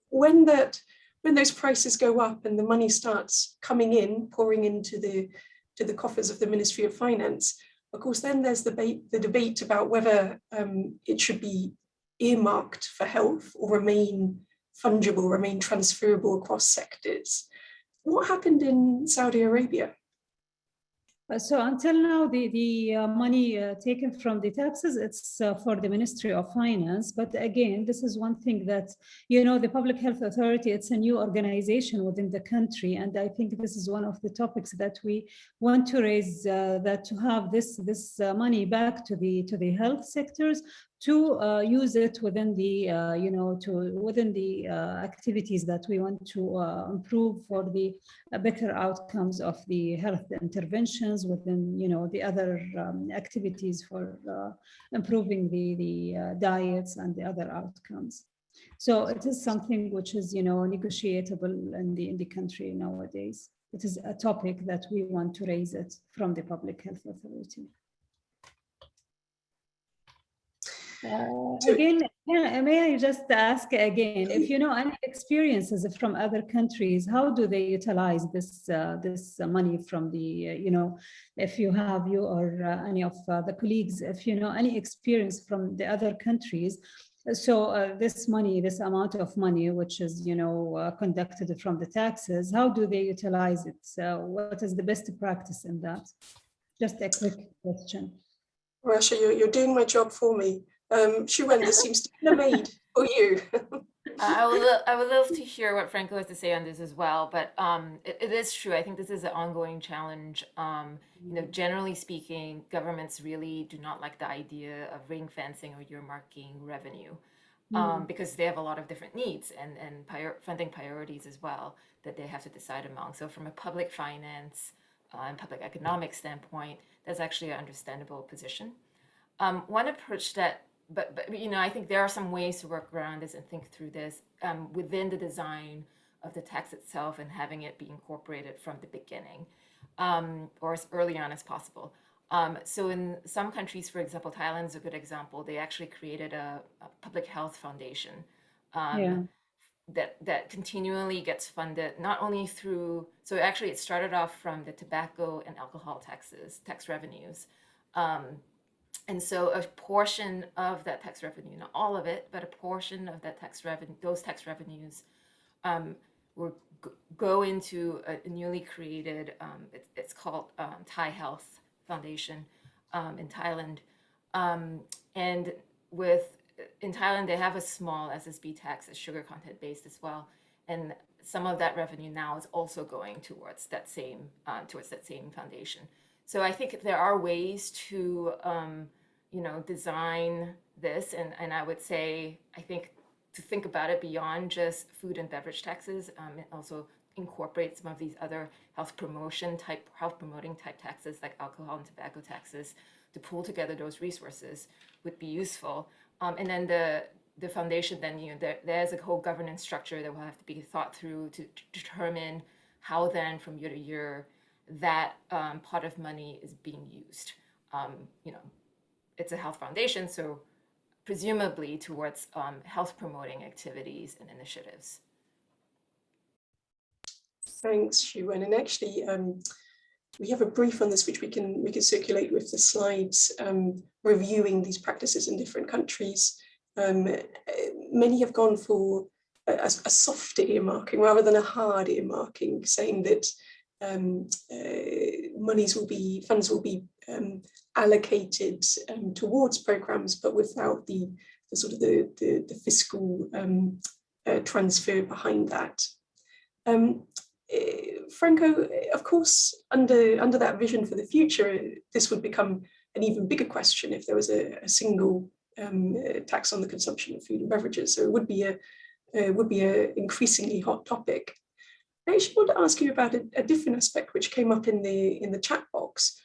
Speaker 1: when those prices go up and the money starts coming in, pouring into the coffers of the Ministry of Finance, of course, then there's the debate about whether it should be earmarked for health or remain fungible, remain transferable across sectors. What happened in Saudi Arabia?
Speaker 4: So until now, the money taken from the taxes, it's for the Ministry of Finance. But again, this is one thing that, the Public Health Authority, it's a new organization within the country. And I think this is one of the topics that we want to raise, that to have this money back to the health sectors to use it within the, within the activities that we want to improve for the better outcomes of the health interventions within, the other activities for improving the diets and the other outcomes. So it is something which is, negotiable in the country nowadays. It is a topic that we want to raise it from the Public Health Authority. Again, may I just ask again, if you know any experiences from other countries, how do they utilize this money from the, if you have you or any of the colleagues, if you know any experience from the other countries. So this money, this amount of money, which is, conducted from the taxes, how do they utilize it? So what is the best practice in that? Just a quick question.
Speaker 1: Russia, you're doing my job for me. Shuwen, this seems to be made for you.
Speaker 3: I would love to hear what Franco has to say on this as well, but it is true. I think this is an ongoing challenge. Generally speaking, governments really do not like the idea of ring fencing or earmarking revenue because they have a lot of different needs and funding priorities as well that they have to decide among. So from a public finance and public economic standpoint, that's actually an understandable position. One approach that But I think there are some ways to work around this and think through this within the design of the tax itself and having it be incorporated from the beginning or as early on as possible. So in some countries, for example, Thailand is a good example. They actually created a public health foundation that continually gets funded, not only through, so actually it started off from the tobacco and alcohol tax revenues. And so a portion of that tax revenue, not all of it, but a portion of that tax revenue, those tax revenues will go into a newly created, it's called Thai Health Foundation in Thailand. And in Thailand, they have a small SSB tax, it's sugar content based as well. And some of that revenue now is also going towards that same foundation. So I think there are ways to, design this, and I would say, I think to think about it beyond just food and beverage taxes, it also incorporates some of these other health promoting type taxes like alcohol and tobacco taxes to pull together those resources would be useful. And then the foundation, then there's a whole governance structure that will have to be thought through to determine how then from year to year that pot of money is being used. It's a health foundation, so presumably towards health promoting activities and initiatives.
Speaker 1: Thanks, Shuwen. And actually, we have a brief on this which we can circulate with the slides, reviewing these practices in different countries. Many have gone for a softer earmarking rather than a hard earmarking, saying that funds will be allocated towards programs, but without the sort of the fiscal transfer behind that. Franco, of course, under that vision for the future, this would become an even bigger question if there was a single tax on the consumption of food and beverages. So it would be a increasingly hot topic. I actually want to ask you about a different aspect which came up in the chat box.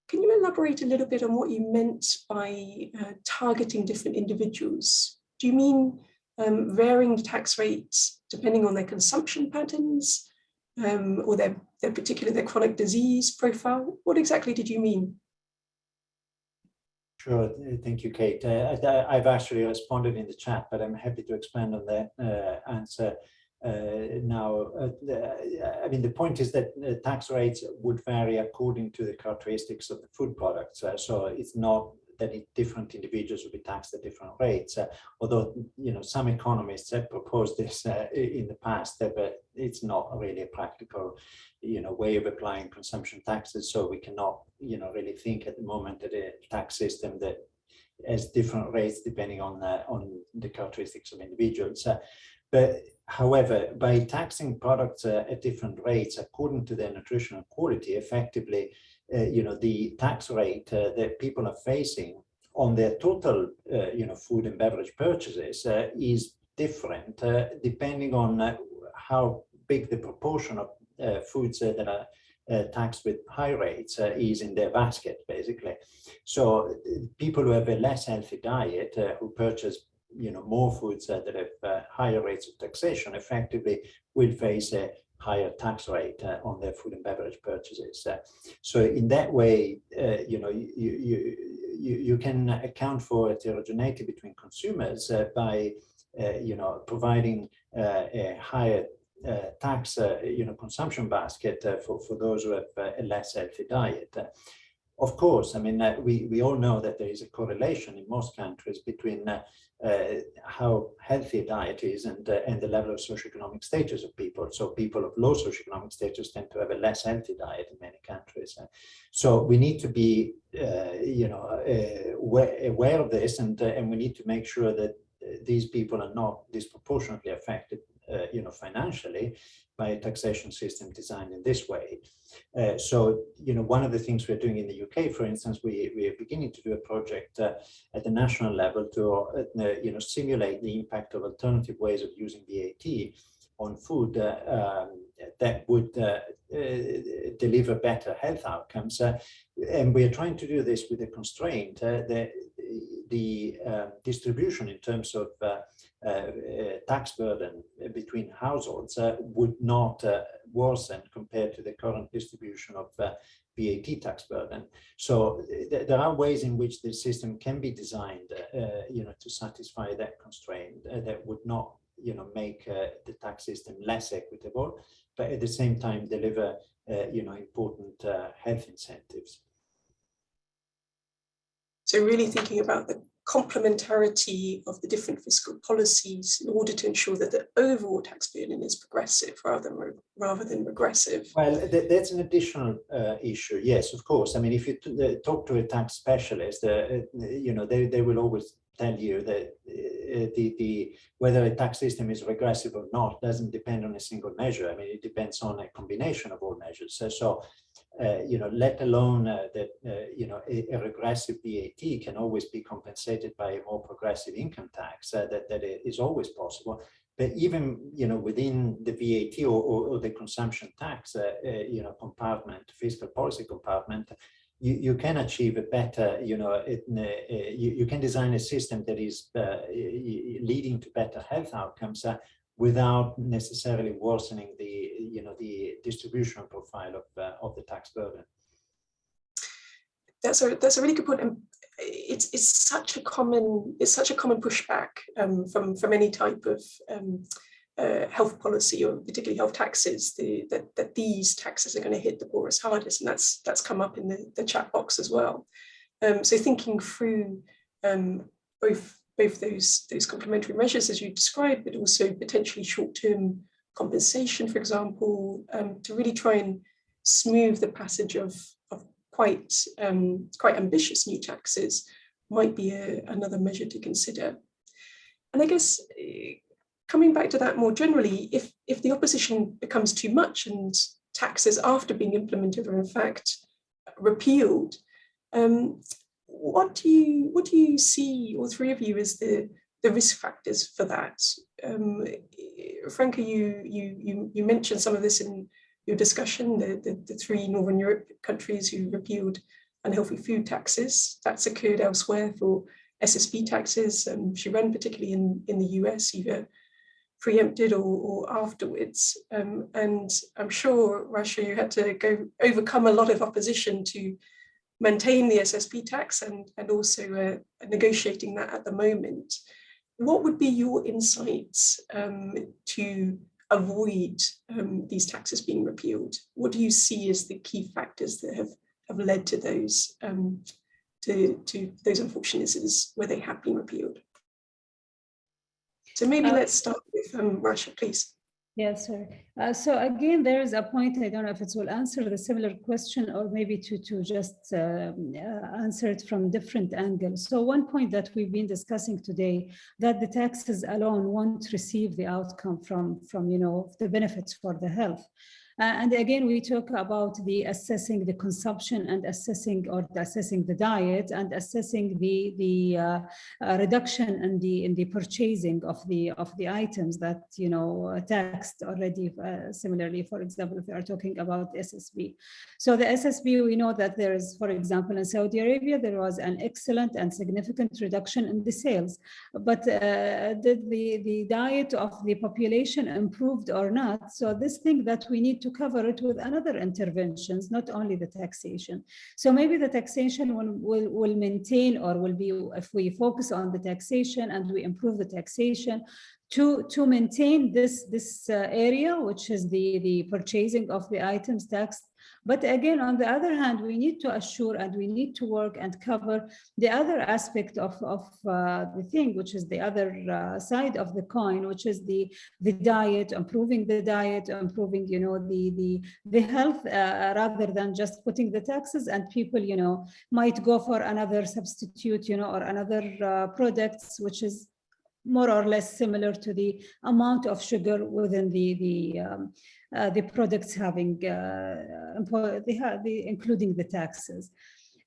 Speaker 1: Can you elaborate a little bit on what you meant by targeting different individuals? Do you mean varying the tax rates depending on their consumption patterns or their chronic disease profile? What exactly did you mean?
Speaker 5: Sure, thank you, Kate. I've actually responded in the chat, but I'm happy to expand on that answer. Now, I mean, the point is that tax rates would vary according to the characteristics of the food products. So it's not that different individuals will be taxed at different rates. Although, some economists have proposed this in the past, but it's not really a practical, way of applying consumption taxes. So we cannot, really think at the moment that a tax system that has different rates depending on the characteristics of individuals. But however, by taxing products at different rates according to their nutritional quality, effectively, the tax rate that people are facing on their total, food and beverage purchases is different depending on how big the proportion of foods that are taxed with high rates is in their basket, basically. So people who have a less healthy diet, who purchase more foods that have higher rates of taxation, effectively will face a higher tax rate on their food and beverage purchases. So in that way, you can account for heterogeneity between consumers by providing a higher tax consumption basket for those who have a less healthy diet. Of course, I mean, we all know that there is a correlation in most countries between how healthy a diet is and the level of socioeconomic status of people. So people of low socioeconomic status tend to have a less healthy diet in many countries. So we need to be, aware of this, and we need to make sure that these people are not disproportionately affected, financially by a taxation system designed in this way. So, one of the things we're doing in the UK, for instance, we are beginning to do a project at the national level to, simulate the impact of alternative ways of using VAT on food that would deliver better health outcomes. And we are trying to do this with a constraint that the distribution in terms of tax burden between households would not worsen compared to the current distribution of VAT tax burden. So there are ways in which the system can be designed, to satisfy that constraint that would not, make the tax system less equitable, but at the same time deliver, important health incentives.
Speaker 1: So really thinking about the complementarity of the different fiscal policies in order to ensure that the overall tax burden is progressive rather than regressive.
Speaker 5: Well, that's an additional issue. Yes, of course. I mean, if you talk to a tax specialist, they will always tell you that whether a tax system is regressive or not doesn't depend on a single measure. I mean, it depends on a combination of all measures. So let alone that a regressive VAT can always be compensated by a more progressive income tax. That is always possible. But even within the VAT or the consumption tax compartment, fiscal policy compartment, you can achieve a better, you can design a system that is leading to better health outcomes without necessarily worsening the distributional profile of the tax burden.
Speaker 1: That's a really good point. And it's such a common pushback from any type of health policy, or particularly health taxes, that these taxes are going to hit the poorest hardest, and that's come up in the chat box as well. So thinking through both those complementary measures as you described, but also potentially short-term compensation, for example, to really try and smooth the passage of quite ambitious new taxes might be another measure to consider. And I guess coming back to that more generally, if the opposition becomes too much and taxes after being implemented are in fact repealed, what do you see, all three of you, as the risk factors for that? Franca, you mentioned some of this in your discussion, the three Northern Europe countries who repealed unhealthy food taxes. That's occurred elsewhere for SSP taxes. Sharon, particularly in the US, either preempted or afterwards. And I'm sure, Russia, you had to overcome a lot of opposition to maintain the SSP tax and also negotiating that at the moment. What would be your insights to avoid these taxes being repealed? What do you see as the key factors that have led to those unfortunates where they have been repealed? So maybe let's start with Russia, please.
Speaker 4: Yes, sir. So again, there is a point, I don't know if it will answer the similar question or maybe to just answer it from different angles. So one point that we've been discussing today, that the taxes alone won't receive the outcome from the benefits for the health. And again, we talk about the assessing the consumption and assessing the diet and assessing the reduction in the purchasing of the items that taxed already. Similarly, for example, if we are talking about SSB. So the SSB, we know that there is, for example, in Saudi Arabia, there was an excellent and significant reduction in the sales. But did the diet of the population improved or not? So this thing that we need to cover it with another interventions, not only the taxation. So maybe the taxation will maintain, or will be, if we focus on the taxation and we improve the taxation, to maintain this area, which is the purchasing of the items taxed. But again, on the other hand, we need to assure and we need to work and cover the other aspect of the thing, which is the other side of the coin, which is the diet, improving the diet, improving the health, rather than just putting the taxes, and people might go for another substitute or another products, which is more or less similar to the amount of sugar within the products having including the taxes.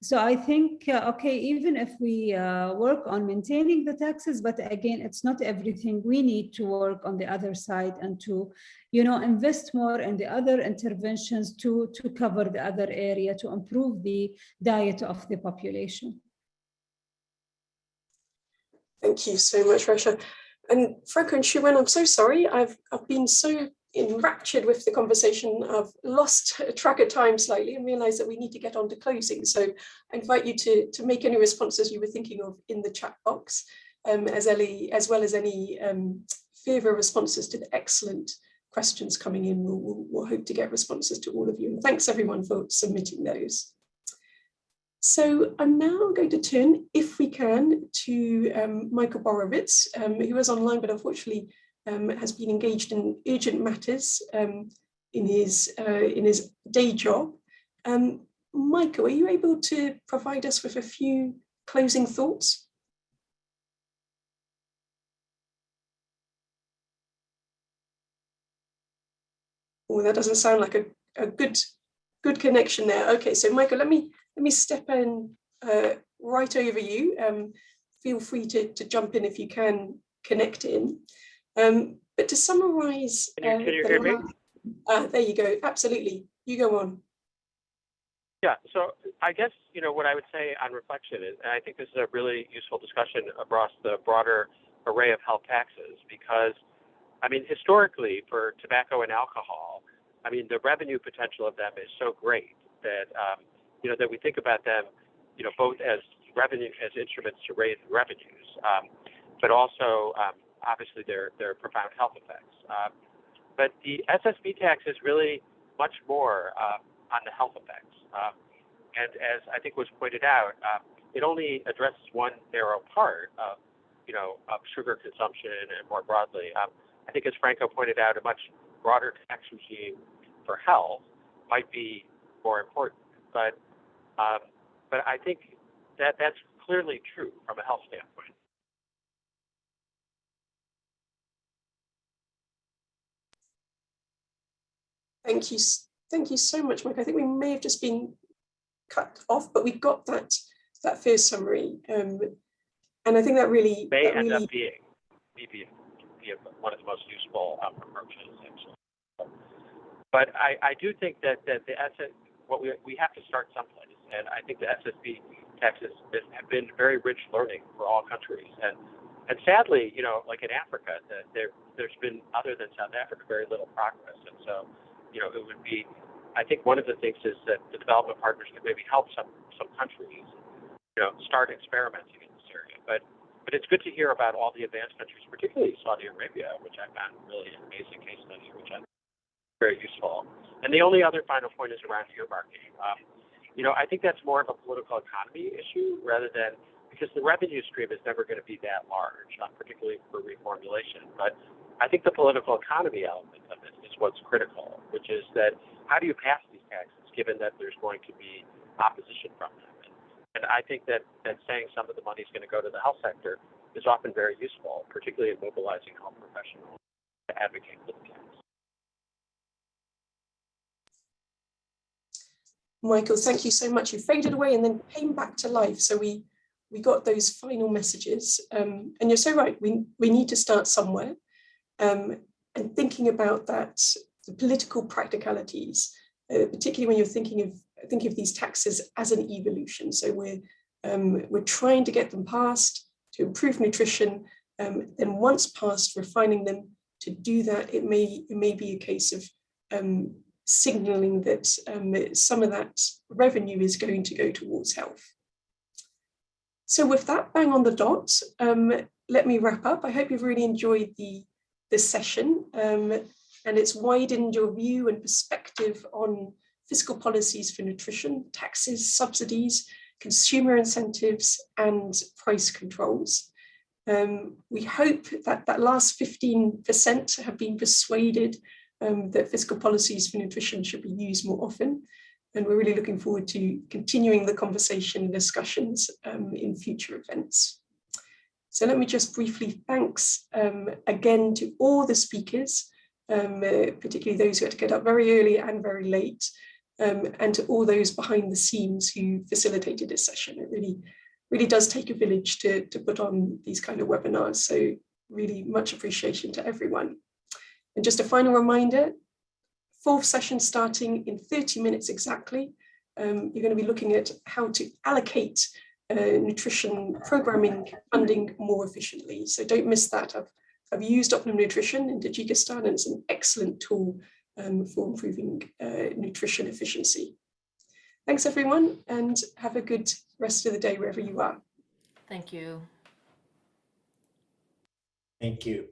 Speaker 4: So I think, okay, even if we work on maintaining the taxes, but again, it's not everything. We need to work on the other side and to, invest more in the other interventions to cover the other area, to improve the diet of the population.
Speaker 1: Thank you so much, Russia. And Franco and Shuwen, I'm so sorry. I've been so enraptured with the conversation, I've lost track of time slightly and realized that we need to get on to closing. So I invite you to make any responses you were thinking of in the chat box, as well as any further responses to the excellent questions coming in. We'll hope to get responses to all of you. And thanks everyone for submitting those. So I'm now going to turn, if we can, to Michael Borowitz, who is online, but unfortunately has been engaged in urgent matters in his day job. Michael, are you able to provide us with a few closing thoughts? Oh, that doesn't sound like a good connection there. Okay, so Michael, let me step in right over you. Feel free to jump in if you can connect in. But to summarize,
Speaker 6: can you hear me?
Speaker 1: There you go. Absolutely, you go on.
Speaker 6: Yeah. So I guess what I would say on reflection is, and I think this is a really useful discussion across the broader array of health taxes, because I mean historically for tobacco and alcohol, I mean the revenue potential of them is so great that that we think about them, both as revenue, as instruments to raise revenues, but also obviously their profound health effects. But the SSB tax is really much more on the health effects, and as I think was pointed out, it only addresses one narrow part of of sugar consumption and more broadly. I think, as Franco pointed out, a much broader tax regime for health might be more important, but I think that that's clearly true from a health standpoint.
Speaker 1: Thank you so much, Mike. I think we may have just been cut off, but we got that first summary, and I think that really
Speaker 6: may end up being one of the most useful approaches, actually. But I do think that we have to start someplace, and I think the SSB taxes have been very rich learning for all countries, and sadly, like in Africa, there's been, other than South Africa, very little progress, and so it would be, I think one of the things is that the development partners could maybe help some countries, start experimenting in this area, but it's good to hear about all the advanced countries, particularly Saudi Arabia, which I found really an amazing case study, which I very useful. And the only other final point is around earmarking. I think that's more of a political economy issue rather than, because the revenue stream is never going to be that large, particularly for reformulation. But I think the political economy element of it is what's critical, which is that how do you pass these taxes given that there's going to be opposition from them? And I think that saying some of the money is going to go to the health sector is often very useful, particularly in mobilizing health professionals to advocate for the tax.
Speaker 1: Michael, thank you so much. You faded away and then came back to life. So we got those final messages. And you're so right, we need to start somewhere. And thinking about that, the political practicalities, particularly when you're thinking of these taxes as an evolution. So we're trying to get them passed to improve nutrition. Then once passed, refining them. To do that, it may be a case of signaling that some of that revenue is going to go towards health. So with that bang on the dot, let me wrap up. I hope you've really enjoyed this session, and it's widened your view and perspective on fiscal policies for nutrition, taxes, subsidies, consumer incentives, and price controls. We hope that that last 15% have been persuaded that fiscal policies for nutrition should be used more often. And we're really looking forward to continuing the conversation and discussions in future events. So let me just briefly thanks again to all the speakers, particularly those who had to get up very early and very late, and to all those behind the scenes who facilitated this session. It really does take a village to put on these kind of webinars. So really much appreciation to everyone. And just a final reminder, fourth session starting in 30 minutes exactly. You're going to be looking at how to allocate nutrition programming funding more efficiently. So don't miss that. I've used Optimum Nutrition in Tajikistan, and it's an excellent tool for improving nutrition efficiency. Thanks everyone, and have a good rest of the day wherever you are.
Speaker 3: Thank you.
Speaker 5: Thank you.